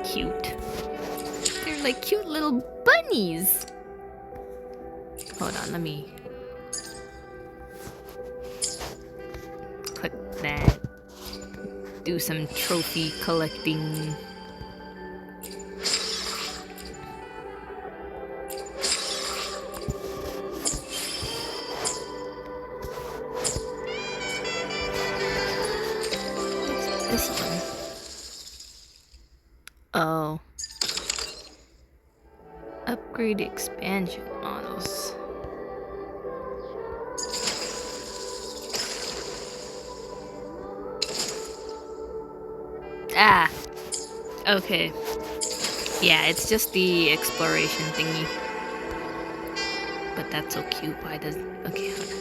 Cute. They're like cute little bunnies. Hold on, let me click that. Do some trophy collecting. This one. Oh. Upgrade expansion models. Ah. Okay. Yeah, it's just the exploration thingy. But that's so cute. Why does... Okay, hold on.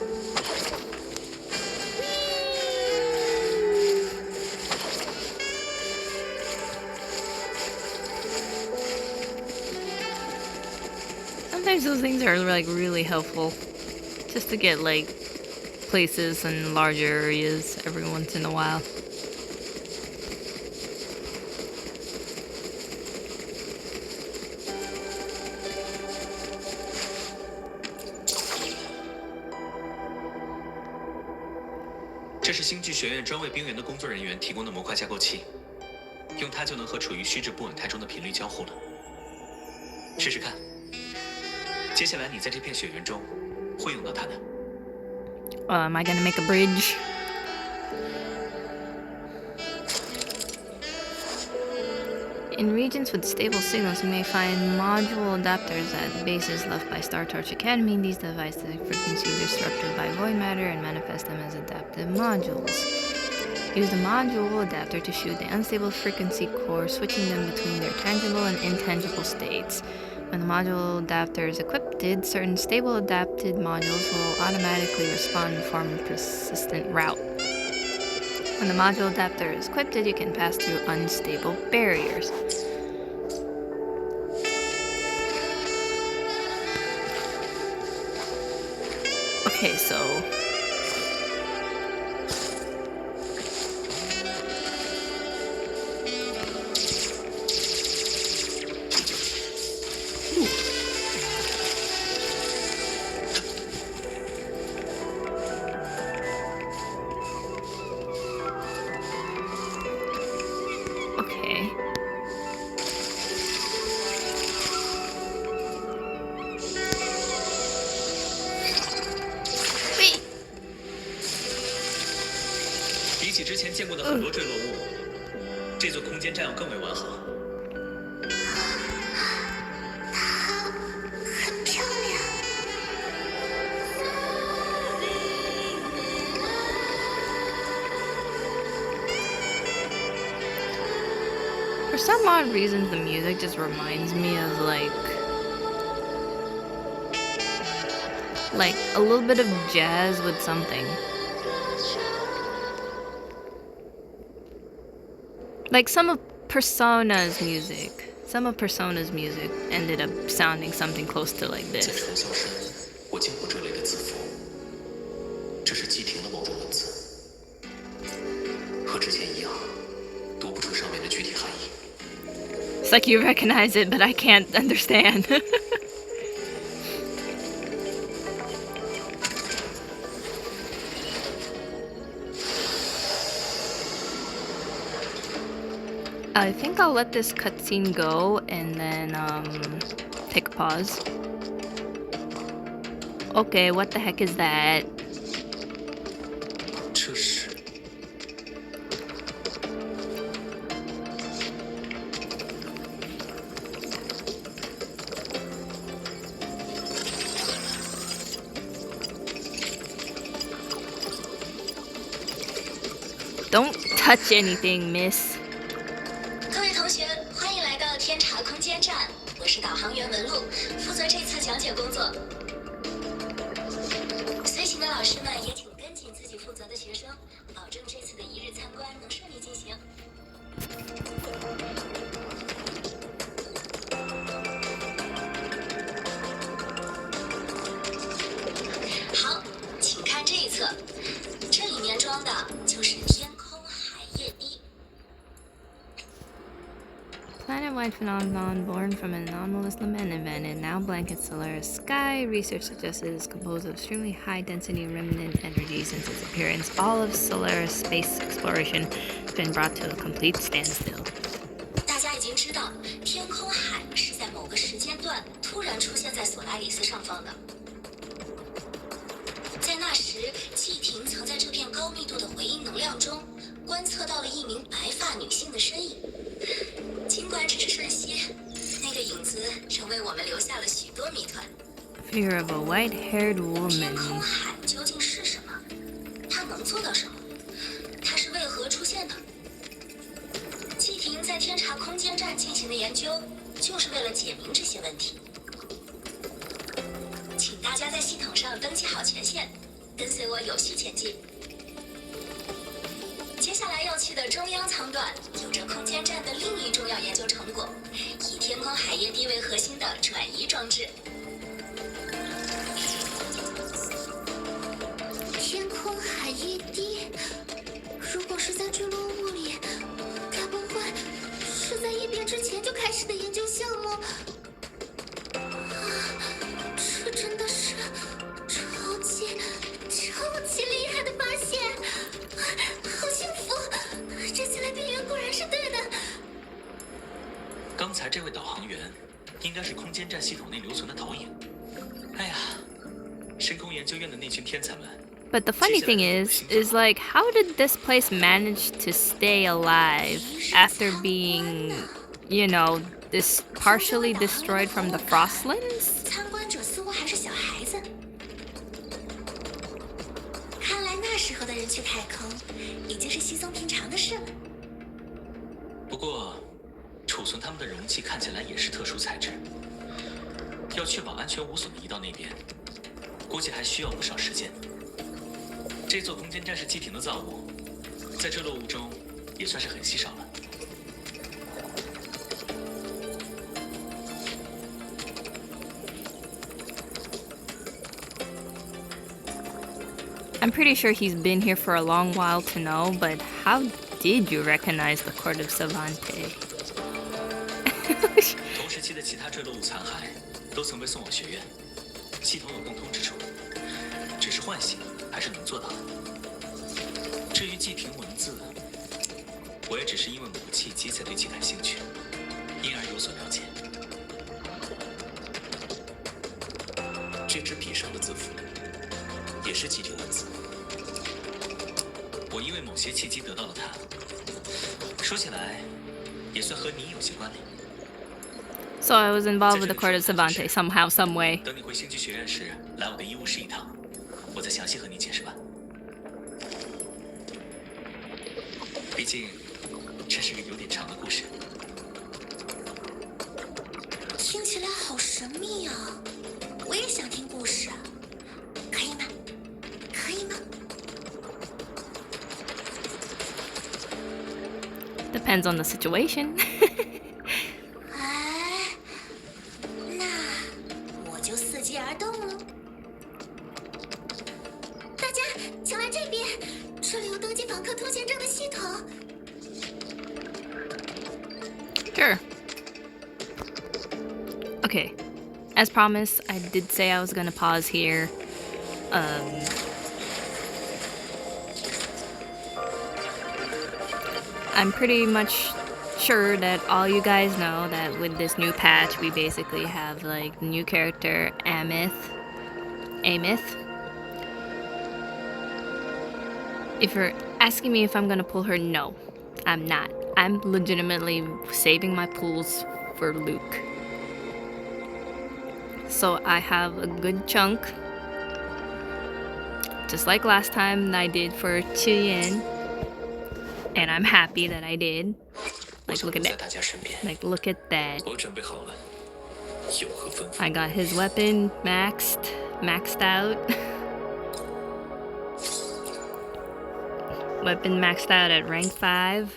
Sometimes those things are like really helpful. Just to get like places and larger areas every once in a while. “这是星际学院专为冰原的工作人员提供的模块架构器，用它就能和处于虚质不稳态中的频率交互了。试试看。接下来你在这片雪原中会用到它的。Am I gonna make a bridge? In regions with stable signals, you may find module adapters at bases left by Star Torch Academy. These devices are frequency disrupted by void matter and manifest them as adaptive modules. Use the module adapter to shoot the unstable frequency core, switching them between their tangible and intangible states. When the module adapter is equipped, certain stable adapted modules will automatically respond and form a persistent route. When the module adapter is equipped, you can pass through unstable barriers. Okay, so... Okay. Wait. 比起之前见过的很多坠落物，这座空间占有更为完好。它很漂亮。 For some odd reason, the music just reminds me of like a little bit of jazz with something. Like some of Persona's music. Some of Persona's music ended up sounding something close to like 在 this. 传销山，我见过这类的字符，这是机停的某种文字，和之前一样，读不出上面的具体含义。 It's like you recognize it, but I can't understand. I think I'll let this cutscene go and then take a pause. Okay, what the heck is that? 这是 Oh, Don't touch anything, miss. 各位同学，欢迎来到天茶空间站，我是导航员文露，负责这次讲解工作。随行的老师们也请跟紧自己负责的学生，保证这次的一日参观能顺利进行。好，请看这一侧，这里面装的就是天空海夜滴。Planet-wide phenomenon born from an anomalous lament event and now blankets Solaris sky. Research suggests it is composed of extremely high-density remnant energy. Since its appearance, all of Solaris space exploration has been brought to a complete standstill. 大家已经知道，天空海是在某个时间段突然出现在索拉里斯上方的。在那时，季婷曾在这片高密度的回音能量中观测到了一名白发女性的身影。尽管只是瞬息，那个影子仍为我们留下了许多谜团。Figure of a white-haired 天 woman. 空海究竟是什么？它能做到什么？它是为何出现的？季婷在天茶空间站进行的研究，就是为了解明这些问题。请大家在系统上登记好权限，跟随我有序前进。接下来要去的中央舱段，有着空间站的另一重要研究成果，以天空海夜滴为核心的转移装置。天空海夜滴，如果是在坠落物里，该不会是在异变之前就开始的研究项目？这真的是超级厉害的发现！好幸福，这次来边缘果然是对的。刚才这位导航员应该是空间站系统内留存的投影。哎呀，深空研究院的那群天才们。 But the funny thing is like, how did this place manage to stay alive after being, you know, this partially destroyed from the Frostlands? 参观者似乎还是小孩子，看来那时候的人去太空已经是稀松平常的事了。不过，储存他们的容器看起来也是特殊材质，要确保安全无损的移到那边，估计还需要不少时间。这座空间站是季婷的造物，在坠落物中也算是很稀少了。 I'm pretty sure he's been here for a long while to know, but how did you recognize the Court of Savante? 同时期的其他坠落物残骸都曾被送往学院，系统有共通之处，只是唤醒还是能做到的。至于祭亭文字，我也只是因为某个契机才对其感兴趣，因而有所了解。这支笔上的字符也是祭亭文字，我因为某些契机得到了它。说起来，也算和你有些关联。 So I was involved with the Court of Savante somehow, some way. 等你回星际学院时，来我的医务室一趟，我再详细和你解释吧。毕竟，这是个有点长的故事。听起来好神秘啊！我也想听故事，可以吗？可以吗？ Depends on the situation. 哎，那我就伺机而动了。大家请来这边，这里有登记访客通行证的系统。 Sure. Okay. As promised, I did say I was gonna pause here. I'm pretty much sure that all you guys know that with this new patch, we basically have like the new character Amith. If you're asking me if I'm gonna pull her, no, I'm not. I'm legitimately saving my pulls for Luke. So I have a good chunk, just like last time I did for Chiyin. And I'm happy that I did. Like, look at 在 that. 大家身边， Like, look at that. 我准备好了，有何吩咐？ I got his weapon maxed out. Weapon maxed out at rank 5.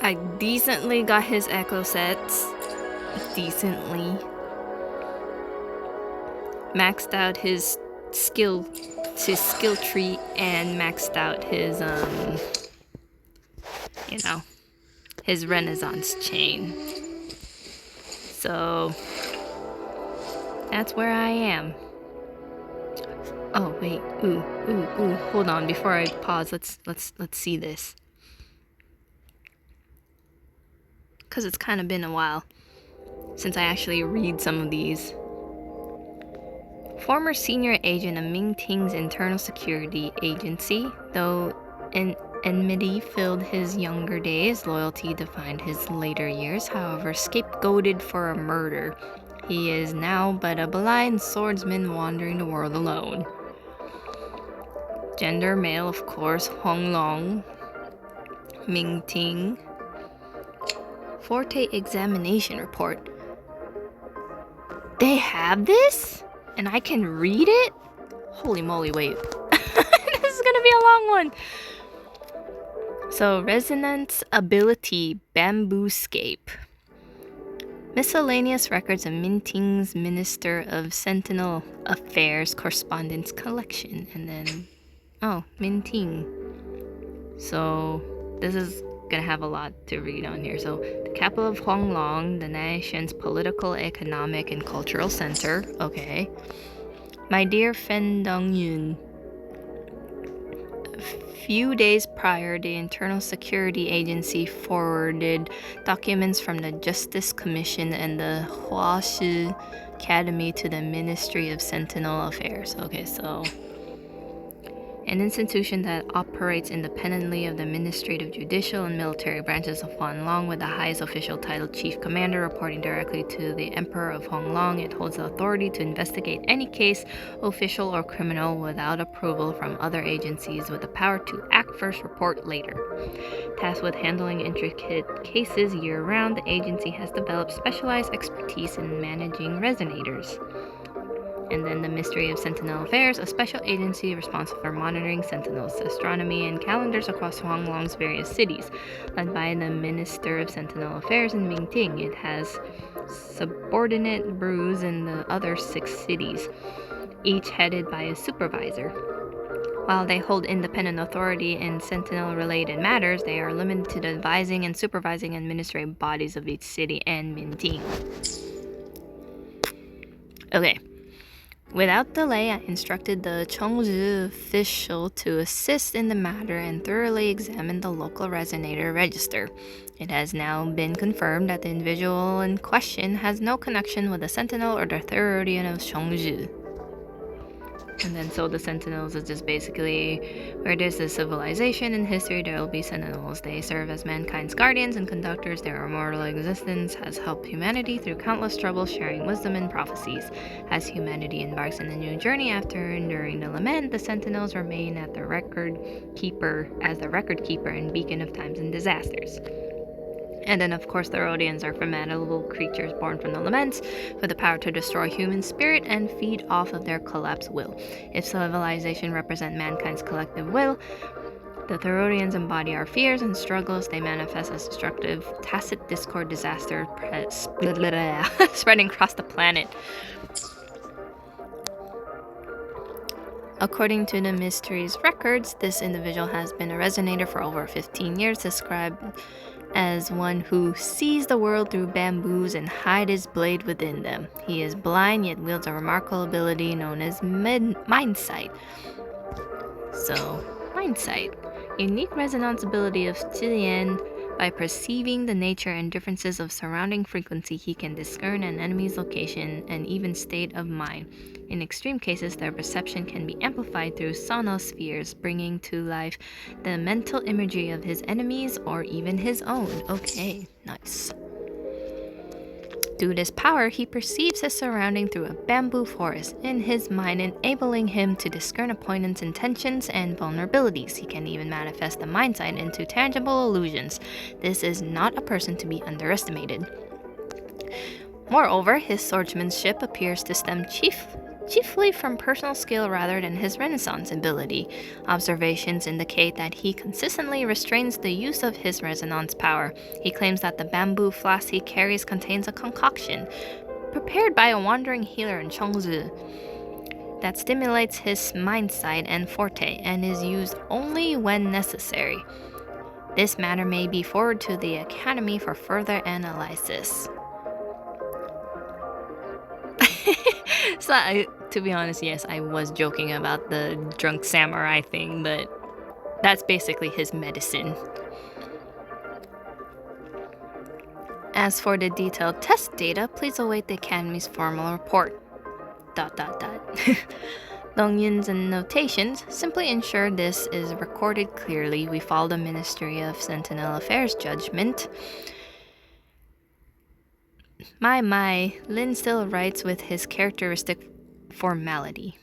I decently got his echo sets. Decently. Maxed out his skill tree and maxed out his his Renaissance chain. So that's where I am. Oh wait, ooh. Hold on, before I pause, let's see this. 'Cause it's kind of been a while since I actually read some of these. Former senior agent of Ming Ting's internal security agency, though enmity filled his younger days, loyalty defined his later years. However, scapegoated for a murder, he is now but a blind swordsman wandering the world alone. Gender male, of course, Hong Long, Ming Ting. Forte examination report. They have this? And I can read it? Holy moly, wait. This is gonna be a long one. So, resonance ability, bambooscape. Miscellaneous records of Minting's Minister of Sentinel Affairs correspondence collection. And then, oh, Minting. So, this is gonna have a lot to read on here. So, the capital of Huanglong, the nation's political, economic, and cultural center. Okay. My dear Fen Dongyun, a few days prior, the Internal Security Agency forwarded documents from the Justice Commission and the Huashi Academy to the Ministry of Sentinel Affairs. Okay, so an institution that operates independently of the administrative, judicial, and military branches of Huanglong, with the highest official title Chief Commander, reporting directly to the Emperor of Huanglong. It holds the authority to investigate any case, official or criminal, without approval from other agencies, with the power to act first, report later. Tasked with handling intricate cases year-round, the agency has developed specialized expertise in managing resonators. And then the Ministry of Sentinel Affairs, a special agency responsible for monitoring sentinels, astronomy, and calendars across Huanglong's various cities. Led by the Minister of Sentinel Affairs in Mingting, it has subordinate brews in the other 6 cities, each headed by a supervisor. While they hold independent authority in sentinel-related matters, they are limited to the advising and supervising administrative bodies of each city and Mingting. Okay. Without delay, I instructed the Chongzhi official to assist in the matter and thoroughly examine the local resonator register. It has now been confirmed that the individual in question has no connection with the Sentinel or the Herodian of Chongzhi. And then so the Sentinels is just basically where there's a civilization in history, there will be Sentinels. They serve as mankind's guardians and conductors. Their immortal existence has helped humanity through countless troubles, sharing wisdom and prophecies. As humanity embarks on a new journey after enduring the lament, the Sentinels remain as the record keeper and beacon of times and disasters. And then, of course, the Rhodians are formidable creatures born from the laments, with the power to destroy human spirit and feed off of their collapsed will. If civilization represent mankind's collective will, the Therodians embody our fears and struggles. They manifest as destructive, tacit discord, disaster, spreading across the planet. According to the Mystery's records, this individual has been a resonator for over 15 years, described as one who sees the world through bamboos and hides his blade within them. He is blind, yet wields a remarkable ability known as mind sight. So, mind sight. Unique resonance ability of Chilean. By perceiving the nature and differences of surrounding frequency, he can discern an enemy's location and even state of mind. In extreme cases, their perception can be amplified through sonospheres, bringing to life the mental imagery of his enemies or even his own. Okay, nice. Through this power, he perceives his surrounding through a bamboo forest in his mind, enabling him to discern opponents' intentions and vulnerabilities. He can even manifest the mind sight into tangible illusions. This is not a person to be underestimated. Moreover, his swordsmanship appears to stem chiefly from personal skill rather than his Renaissance ability. Observations indicate that he consistently restrains the use of his resonance power. He claims that the bamboo flask he carries contains a concoction prepared by a wandering healer in Cheongju that stimulates his mind sight and forte and is used only when necessary. This matter may be forwarded to the Academy for further analysis. So, to be honest, yes, I was joking about the drunk samurai thing, but that's basically his medicine. As for the detailed test data, please await the Academy's formal report. ... Dongyun's and notations simply ensure this is recorded clearly. We follow the Ministry of Sentinel Affairs judgment. Lin still writes with his characteristic formality.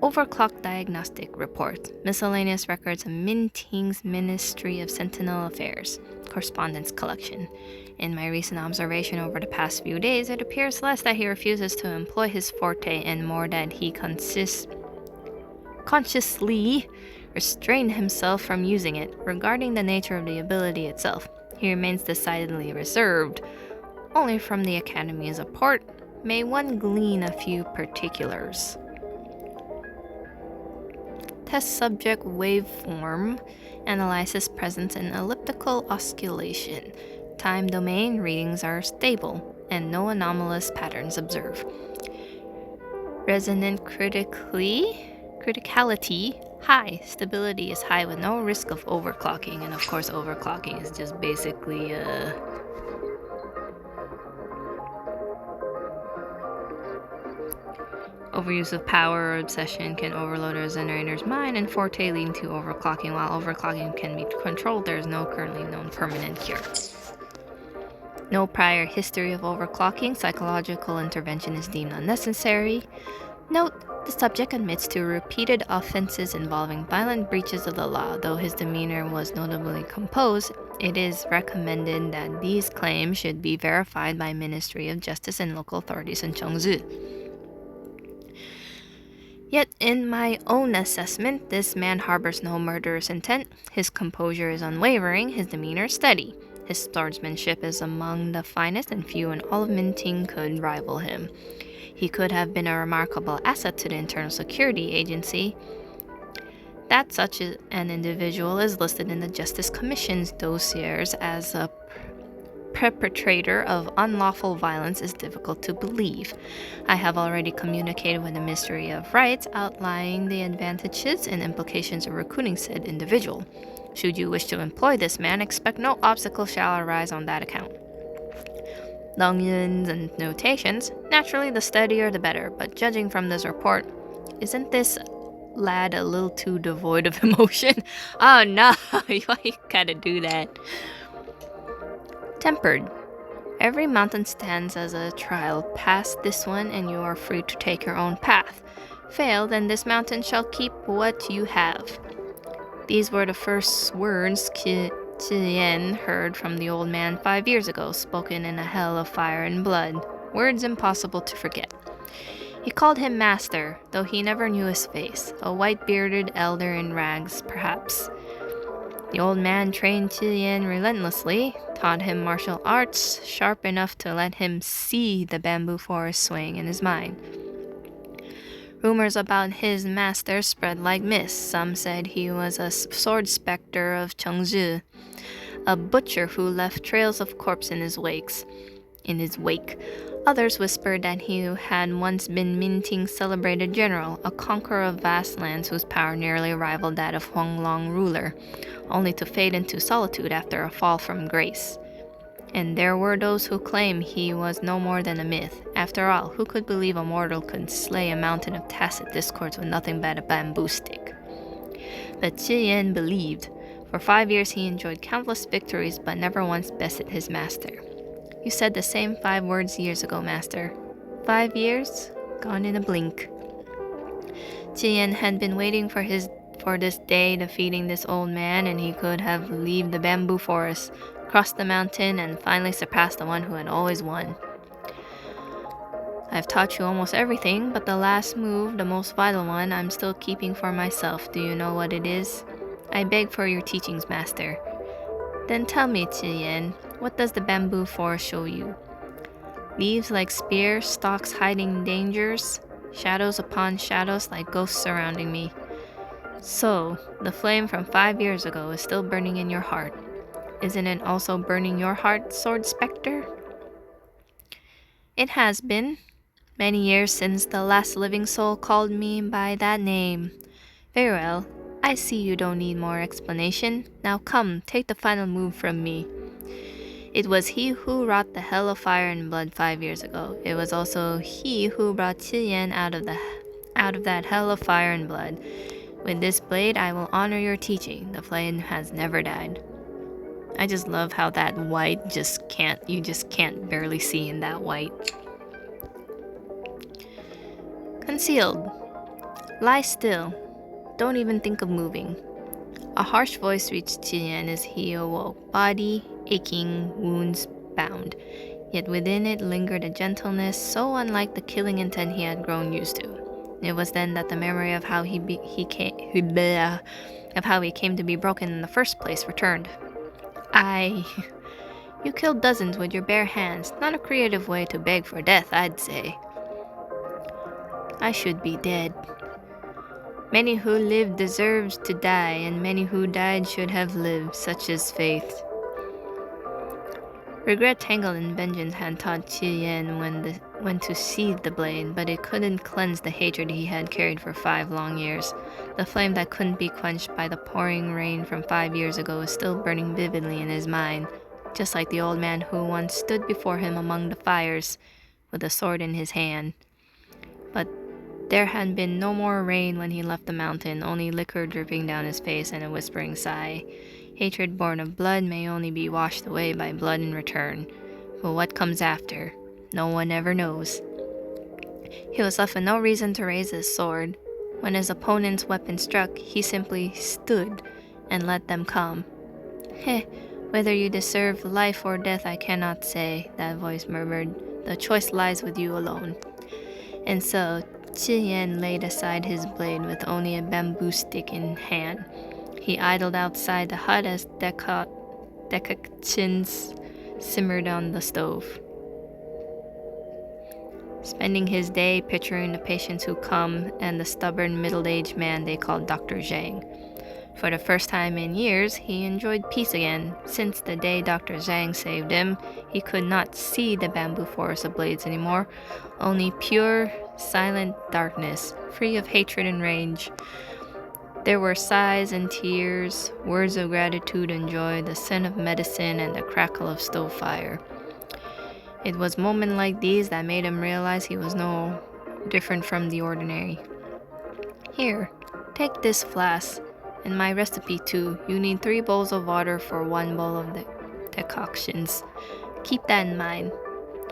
Overclock diagnostic report. Miscellaneous records of Min Ting's Ministry of Sentinel Affairs. Correspondence collection. In my recent observation over the past few days, it appears less that he refuses to employ his forte and more that he consciously restrained himself from using it. Regarding the nature of the ability itself, he remains decidedly reserved. Only from the Academy's report may one glean a few particulars. Test subject waveform analyzes presence in elliptical oscillation. Time domain readings are stable and no anomalous patterns observed. Resonant criticality high. Stability is high with no risk of overclocking, and of course overclocking is just basically overuse of power or obsession can overload a resonator's mind, and forte leading to overclocking. While overclocking can be controlled, there is no currently known permanent cure. No prior history of overclocking. Psychological intervention is deemed unnecessary. Note, the subject admits to repeated offenses involving violent breaches of the law. Though his demeanor was notably composed, it is recommended that these claims should be verified by Ministry of Justice and local authorities in Cheongju. Yet, in my own assessment, this man harbors no murderous intent. His composure is unwavering, his demeanor steady. His swordsmanship is among the finest, and few in all of Minting could rival him. He could have been a remarkable asset to the Internal Security Agency. That such an individual is listed in the Justice Commission's dossiers as a perpetrator of unlawful violence is difficult to believe. I have already communicated with the Ministry of Rights outlining the advantages and implications of recruiting said individual. Should you wish to employ this man, expect no obstacle shall arise on that account. Dongyun's and notations, naturally the steadier the better, but judging from this report, isn't this lad a little too devoid of emotion? Oh no, why you gotta do that? Tempered. Every mountain stands as a trial. Pass this one and you are free to take your own path. Fail, then this mountain shall keep what you have. These were the first words Yen heard from the old man 5 years ago, spoken in a hell of fire and blood, words impossible to forget. He called him master, though he never knew his face, a white-bearded elder in rags, perhaps. The old man trained Yen relentlessly, taught him martial arts sharp enough to let him see the bamboo forest swing in his mind. Rumors about his master spread like mist. Some said he was a sword specter of Cheongju, a butcher who left trails of corpse in his wake. Others whispered that he had once been Minting's celebrated general, a conqueror of vast lands whose power nearly rivaled that of Huanglong ruler, only to fade into solitude after a fall from grace. And there were those who claimed he was no more than a myth. After all, who could believe a mortal could slay a mountain of tacit discords with nothing but a bamboo stick? But Yen believed. For 5 years he enjoyed countless victories, but never once bested his master. You said the same 5 words years ago, Master. 5 years? Gone in a blink. Jian had been waiting for this day, defeating this old man, and he could have leave the bamboo forest, crossed the mountain, and finally surpassed the one who had always won. I've taught you almost everything, but the last move, the most vital one, I'm still keeping for myself. Do you know what it is? I beg for your teachings, Master. Then tell me, Jian, what does the bamboo forest show you? Leaves like spears, stalks hiding dangers, shadows upon shadows like ghosts surrounding me. So, the flame from 5 years ago is still burning in your heart. Isn't it also burning your heart, Sword Spectre? It has been. Many years since the last living soul called me by that name. Very well. I see you don't need more explanation. Now come, take the final move from me. It was he who wrought the hell of fire and blood 5 years ago. It was also he who brought Qiyan out of that hell of fire and blood. With this blade, I will honor your teaching. The flame has never died. I just love how that white you just can't barely see in that white. Concealed. Lie still. Don't even think of moving. A harsh voice reached Qian as he awoke, body aching, wounds bound. Yet within it lingered a gentleness so unlike the killing intent he had grown used to. It was then that the memory of how he came to be broken in the first place returned. You killed dozens with your bare hands. Not a creative way to beg for death, I'd say. I should be dead. Many who lived deserves to die, and many who died should have lived, such is fate. Regret, tangled in vengeance had taught Qiyan when to sheathe the blade, but it couldn't cleanse the hatred he had carried for 5 long years. The flame that couldn't be quenched by the pouring rain from 5 years ago was still burning vividly in his mind, just like the old man who once stood before him among the fires, with a sword in his hand. But there had been no more rain when he left the mountain, only liquor dripping down his face and a whispering sigh. Hatred born of blood may only be washed away by blood in return. But what comes after, no one ever knows. He was left with no reason to raise his sword. When his opponent's weapon struck, he simply stood and let them come. Whether you deserve life or death I cannot say, that voice murmured. The choice lies with you alone. And so, Qiyan laid aside his blade with only a bamboo stick in hand. He idled outside the hut as decoctions simmered on the stove, spending his day picturing the patients who come and the stubborn middle-aged man they called Dr. Zhang. For the first time in years, he enjoyed peace again. Since the day Dr. Zhang saved him, he could not see the bamboo forest ablaze anymore, only pure, silent darkness, free of hatred and rage. There were sighs and tears, words of gratitude and joy, the scent of medicine and the crackle of stove fire. It was moments like these that made him realize he was no different from the ordinary. Here, take this flask, and my recipe too. You need 3 bowls of water for 1 bowl of the decoctions. Keep that in mind.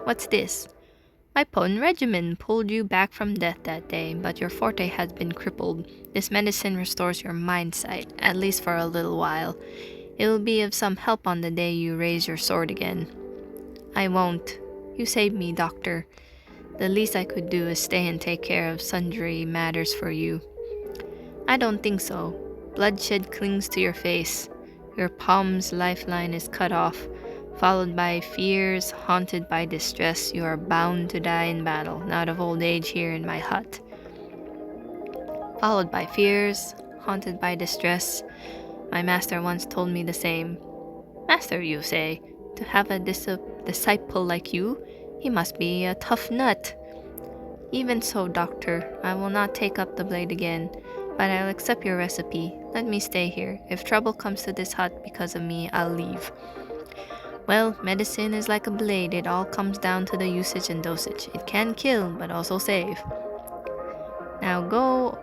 What's this? My potent regimen pulled you back from death that day, but your forte has been crippled. This medicine restores your mind sight, at least for a little while. It will be of some help on the day you raise your sword again. I won't. You saved me, Doctor. The least I could do is stay and take care of sundry matters for you. I don't think so. Bloodshed clings to your face. Your palm's lifeline is cut off. Followed by fears, haunted by distress, you are bound to die in battle, not of old age here in my hut. Followed by fears, haunted by distress. My master once told me the same. Master, you say, to have a disciple like you, he must be a tough nut. Even so, Doctor, I will not take up the blade again, but I'll accept your recipe. Let me stay here. If trouble comes to this hut because of me, I'll leave. Well, medicine is like a blade. It all comes down to the usage and dosage. It can kill, but also save. Now go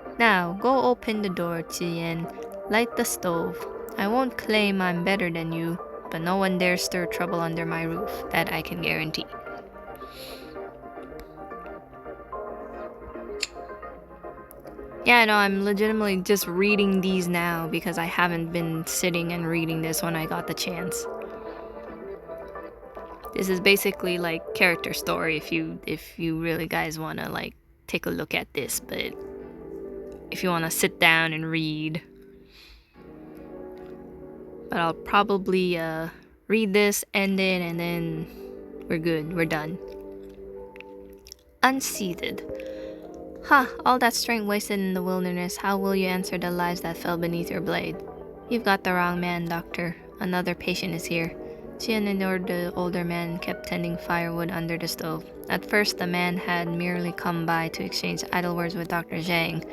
open the door, Qiyan. Light the stove. I won't claim I'm better than you, but no one dares stir trouble under my roof, that I can guarantee. Yeah, no, I'm legitimately just reading these now because I haven't been sitting and reading this when I got the chance. This is basically like character story if you really guys want to like take a look at this, but if you want to sit down and read. But I'll probably read this, end it, and then we're good, we're done. Unseated. All that strength wasted in the wilderness, how will you answer the lives that fell beneath your blade? You've got the wrong man, doctor. Another patient is here. Qian ignored the older man, kept tending firewood under the stove. At first, the man had merely come by to exchange idle words with Dr. Zhang.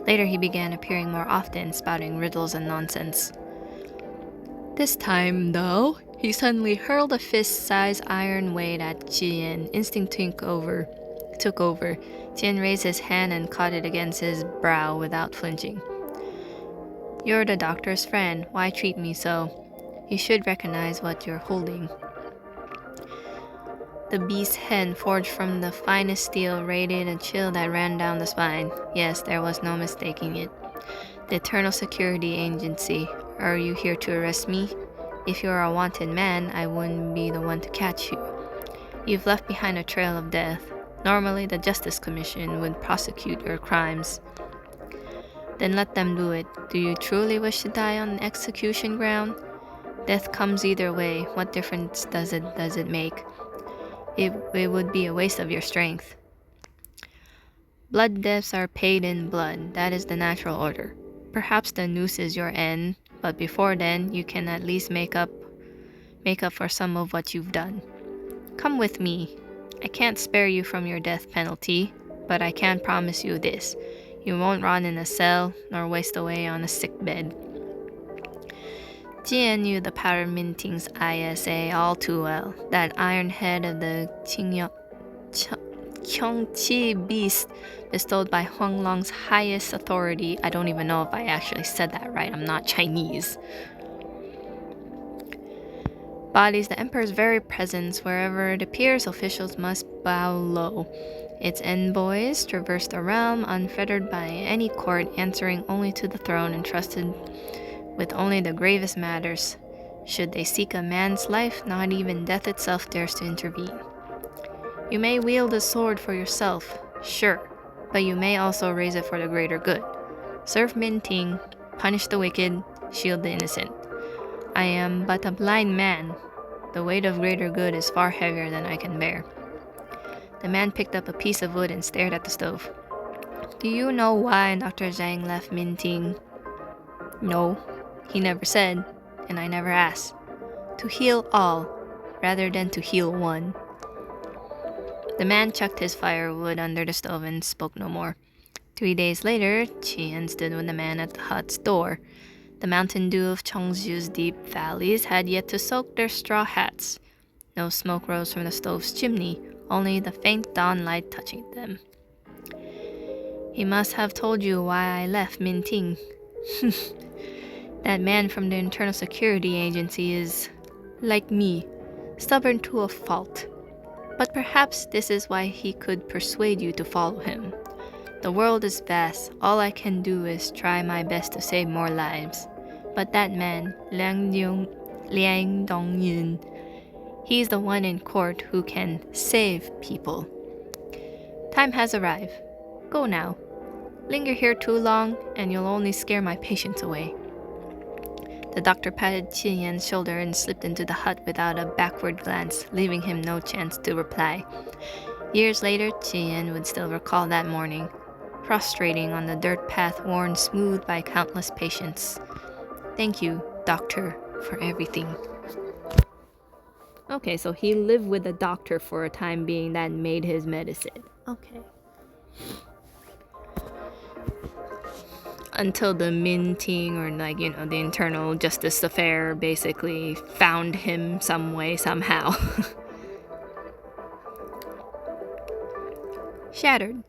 Later, he began appearing more often, spouting riddles and nonsense. This time, though, he suddenly hurled a fist-sized iron weight at Qian. Instinct took over. Qian raised his hand and caught it against his brow without flinching. You're the doctor's friend. Why treat me so? You should recognize what you're holding. The beast's head, forged from the finest steel, radiated a chill that ran down the spine. Yes, there was no mistaking it. The Eternal Security Agency. Are you here to arrest me? If you're a wanted man, I wouldn't be the one to catch you. You've left behind a trail of death. Normally, the Justice Commission would prosecute your crimes. Then let them do it. Do you truly wish to die on the execution ground? Death comes either way. What difference does it make? It would be a waste of your strength. Blood deaths are paid in blood. That is the natural order. Perhaps the noose is your end, but before then, you can at least make up for some of what you've done. Come with me. I can't spare you from your death penalty, but I can promise you this. You won't rot in a cell, nor waste away on a sick bed. Jian knew the powder minting's ISA all too well. That iron head of the Qiongqi beast bestowed by Huang Long's highest authority. I don't even know if I actually said that right. I'm not Chinese. Bodies the Emperor's very presence. Wherever it appears, officials must bow low. Its envoys traverse the realm, unfettered by any court, answering only to the throne, entrusted with only the gravest matters. Should they seek a man's life, not even death itself dares to intervene. You may wield a sword for yourself, sure, but you may also raise it for the greater good. Serve Minting, punish the wicked, shield the innocent. I am but a blind man. The weight of greater good is far heavier than I can bear. The man picked up a piece of wood and stared at the stove. Do you know why Dr. Zhang left Minting? No, he never said, and I never asked. To heal all, rather than to heal one. The man chucked his firewood under the stove and spoke no more. 3 days later, Qian stood with the man at the hut's door. The mountain dew of Chengzhu's deep valleys had yet to soak their straw hats. No smoke rose from the stove's chimney, only the faint dawn light touching them. He must have told you why I left Minting. That man from the Internal Security Agency is, like me, stubborn to a fault. But perhaps this is why he could persuade you to follow him. The world is vast. All I can do is try my best to save more lives. But that man, Liang Dongyin, he's the one in court who can save people. Time has arrived. Go now. Linger here too long, and you'll only scare my patients away. The doctor patted Qian's shoulder and slipped into the hut without a backward glance, leaving him no chance to reply. Years later, Qian would still recall that morning, prostrating on the dirt path worn smooth by countless patients. Thank you, doctor, for everything. Okay, so he lived with the doctor for a time being that made his medicine. Okay. Until the Minting or the internal justice affair basically found him some way, somehow. Shattered.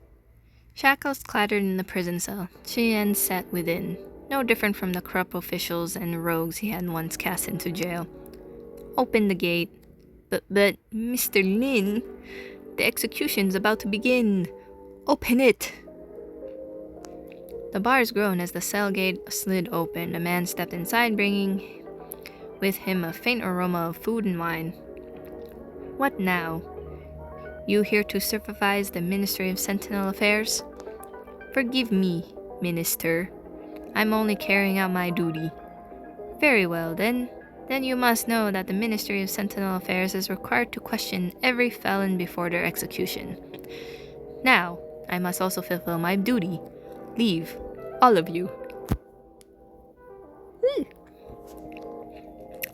Shackles clattered in the prison cell. Qian sat within, no different from the corrupt officials and rogues he had once cast into jail. Open the gate. But, Mr. Lin, the execution's about to begin. Open it. The bars groaned as the cell gate slid open. A man stepped inside, bringing with him a faint aroma of food and wine. What now? You here to supervise the Ministry of Sentinel Affairs? Forgive me, Minister. I'm only carrying out my duty. Very well, then. Then you must know that the Ministry of Sentinel Affairs is required to question every felon before their execution. Now, I must also fulfill my duty. Leave, all of you.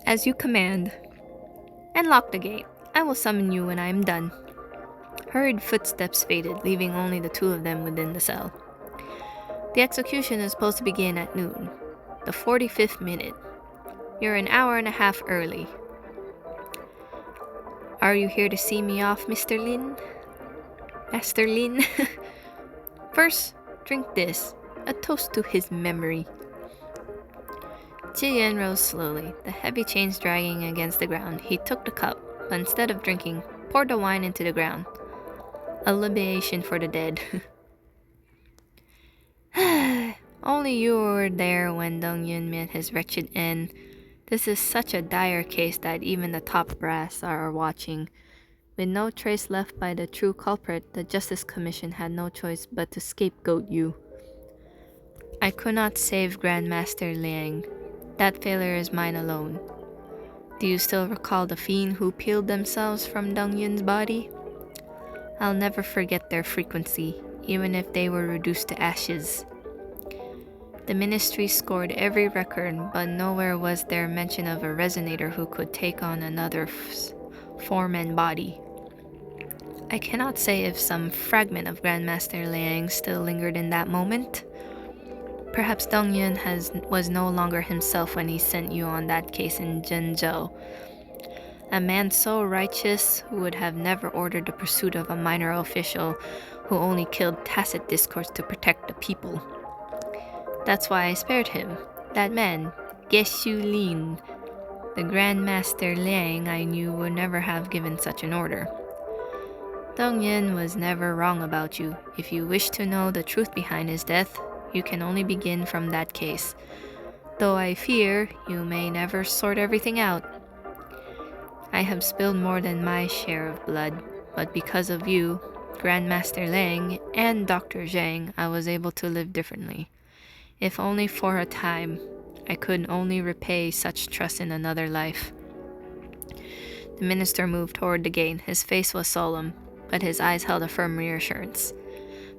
As you command. And lock the gate. I will summon you when I am done. Hurried footsteps faded, leaving only the two of them within the cell. The execution is supposed to begin at noon, the 45th minute. You're an hour and a half early. Are you here to see me off, Mr. Lin? Master Lin? First, drink this, a toast to his memory. Jiyan rose slowly, the heavy chains dragging against the ground. He took the cup, but instead of drinking, poured the wine into the ground. A libation for the dead. Only you were there when Dongyun met his wretched end. This is such a dire case that even the top brass are watching. With no trace left by the true culprit, the Justice Commission had no choice but to scapegoat you. I could not save Grandmaster Liang. That failure is mine alone. Do you still recall the fiend who peeled themselves from Dongyun's body? I'll never forget their frequency, even if they were reduced to ashes. The ministry scored every record, but nowhere was there mention of a resonator who could take on another form and body. I cannot say if some fragment of Grandmaster Liang still lingered in that moment. Perhaps Dongyun was no longer himself when he sent you on that case in Zhenzhou. A man so righteous would have never ordered the pursuit of a minor official who only killed tacit discourse to protect the people. That's why I spared him. That man, Geshu Lin, the Grandmaster Liang I knew would never have given such an order. Dongyun was never wrong about you. If you wish to know the truth behind his death, you can only begin from that case. Though I fear you may never sort everything out. I have spilled more than my share of blood, but because of you, Grandmaster Liang, and Dr. Zhang, I was able to live differently. If only for a time, I could only repay such trust in another life. The minister moved toward the gate. His face was solemn, but his eyes held a firm reassurance.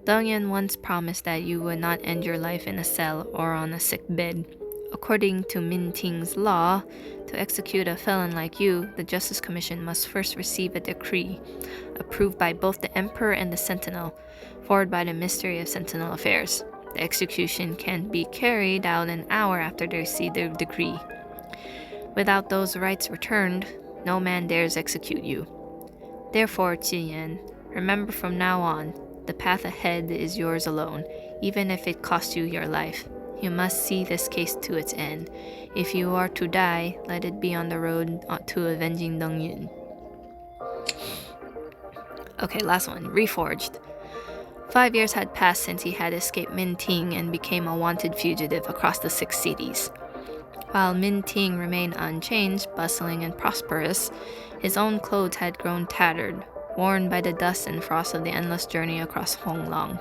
Dongyun once promised that you would not end your life in a cell or on a sick bed. According to Minting's law, to execute a felon like you, the Justice Commission must first receive a decree, approved by both the Emperor and the Sentinel, forwarded by the Ministry of Sentinel Affairs. The execution can be carried out an hour after they receive the decree. Without those rights returned, no man dares execute you. Therefore, Jiyan, remember from now on, the path ahead is yours alone, even if it costs you your life. You must see this case to its end. If you are to die, let it be on the road to avenging Dongyun. Okay, last one. Reforged. 5 years had passed since he had escaped Minting and became a wanted fugitive across the 6 cities. While Minting remained unchanged, bustling and prosperous, his own clothes had grown tattered, worn by the dust and frost of the endless journey across Honglong.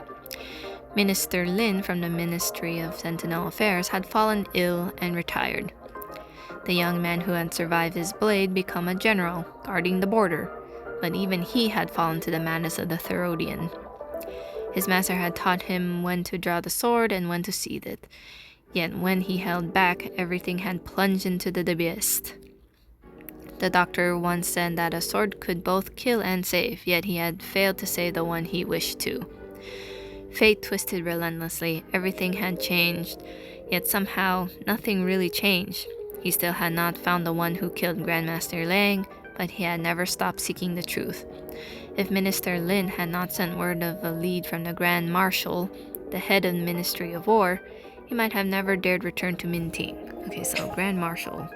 Minister Lin from the Ministry of Sentinel Affairs had fallen ill and retired. The young man who had survived his blade became a general, guarding the border, but even he had fallen to the madness of the Therodian. His master had taught him when to draw the sword and when to sheathe it, yet when he held back, everything had plunged into the abyss. The doctor once said that a sword could both kill and save, yet he had failed to save the one he wished to. Fate twisted relentlessly, everything had changed, yet somehow nothing really changed. He still had not found the one who killed Grandmaster Liang, but he had never stopped seeking the truth. If Minister Lin had not sent word of a lead from the Grand Marshal, the head of the Ministry of War, he might have never dared return to Minting. Okay, so Grand Marshal.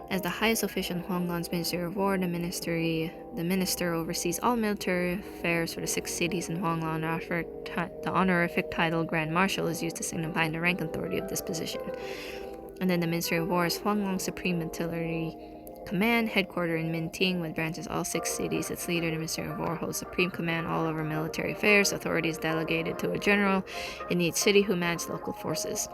As the highest official in Huanglong's Ministry of War, the minister oversees all military affairs for the 6 cities in Huanglong. The honorific title Grand Marshal is used to signify the rank and authority of this position. And then the Ministry of War is Huanglong's Supreme Artillery Command, headquartered in Minting, with branches all 6 cities. Its leader, the Ministry of War, holds supreme command all over military affairs. Authority is delegated to a general in each city who manages local forces.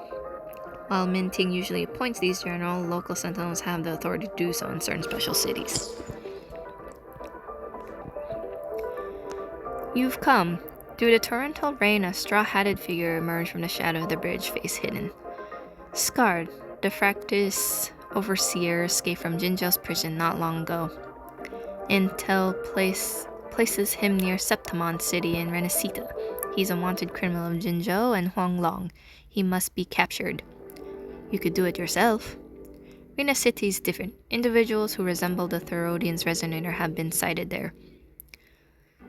While Minting usually appoints these generals, local sentinels have the authority to do so in certain special cities. You've come. Through the torrential rain, a straw-hatted figure emerged from the shadow of the bridge, face hidden. Scarred, the Fractus overseer escaped from Jinzhou's prison not long ago. Intel places him near Septimon City in Renacita. He's a wanted criminal of Jinzhou and Huanglong. He must be captured. You could do it yourself. Renacita is different. Individuals who resemble the Therodian's resonator have been sighted there.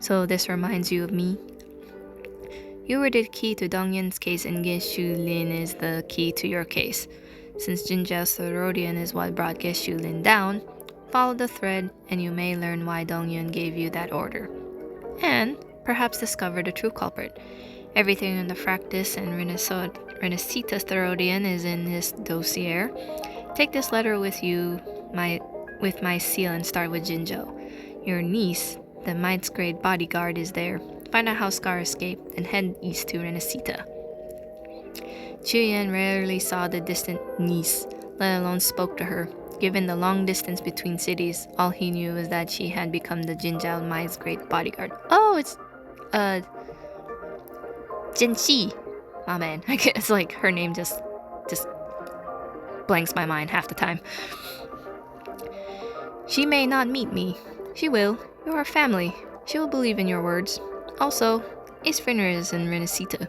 So this reminds you of me? You were the key to Dongyun's case, and Geshu Lin is the key to your case. Since Jinzhou's Therodian is what brought Geshu Lin down, follow the thread and you may learn why Dongyun gave you that order. And perhaps discover the true culprit. Everything in the Fractus and Renacita's Therodian is in his dossier. Take this letter with you, with my seal, and start with Jinzhou. Your niece, the Might's great bodyguard, is there. Find out how Scar escaped and head east to Renacita. Chuyan rarely saw the distant niece, let alone spoke to her. Given the long distance between cities, all he knew was that she had become the Jinzhou Mai's great bodyguard. Oh, it's Jinxi. Oh man, I guess like her name just blanks my mind half the time. She may not meet me. She will. You are family. She will believe in your words. Also, Ace Finner is in Renacita.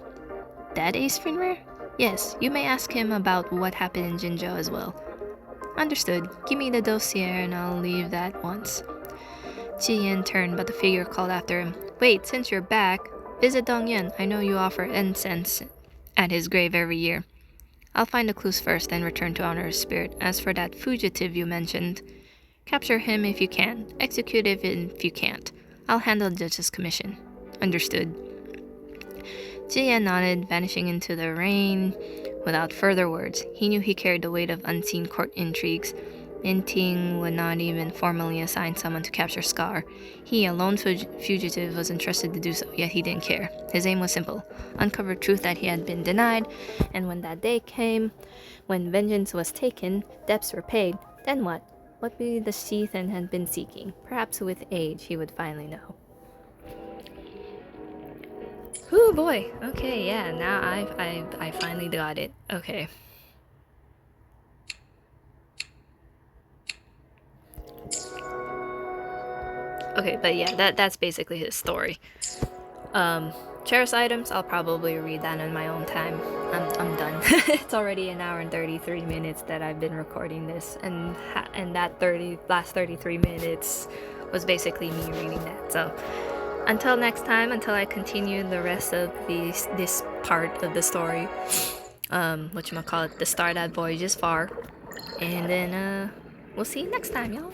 That Ace Finner? Yes, you may ask him about what happened in Jinzhou as well. Understood. Give me the dossier and I'll leave that once. Jiyan turned, but the figure called after him. Wait, since you're back, visit Dongyun. I know you offer incense at his grave every year. I'll find the clues first, then return to honor his spirit. As for that fugitive you mentioned, capture him if you can. Execute him if you can't. I'll handle the judge's commission. Understood. Jiyan nodded, vanishing into the rain without further words. He knew he carried the weight of unseen court intrigues. Minting would not even formally assign someone to capture Scar. He, a lone fugitive, was entrusted to do so, yet he didn't care. His aim was simple: uncover truth that he had been denied, and when that day came, when vengeance was taken, debts were paid, then what? What would be the Sheathan had been seeking? Perhaps with age he would finally know. Oh boy. Okay, yeah, now I finally got it. Okay. Okay, but yeah, that's basically his story. Cherished items, I'll probably read that in my own time. I'm done. It's already an hour and 33 minutes that I've been recording this, and that last 33 minutes was basically me reading that. So until next time, until I continue the rest of this part of the story, whatchamacallit, the start at Voyages far, and then we'll see you next time, y'all.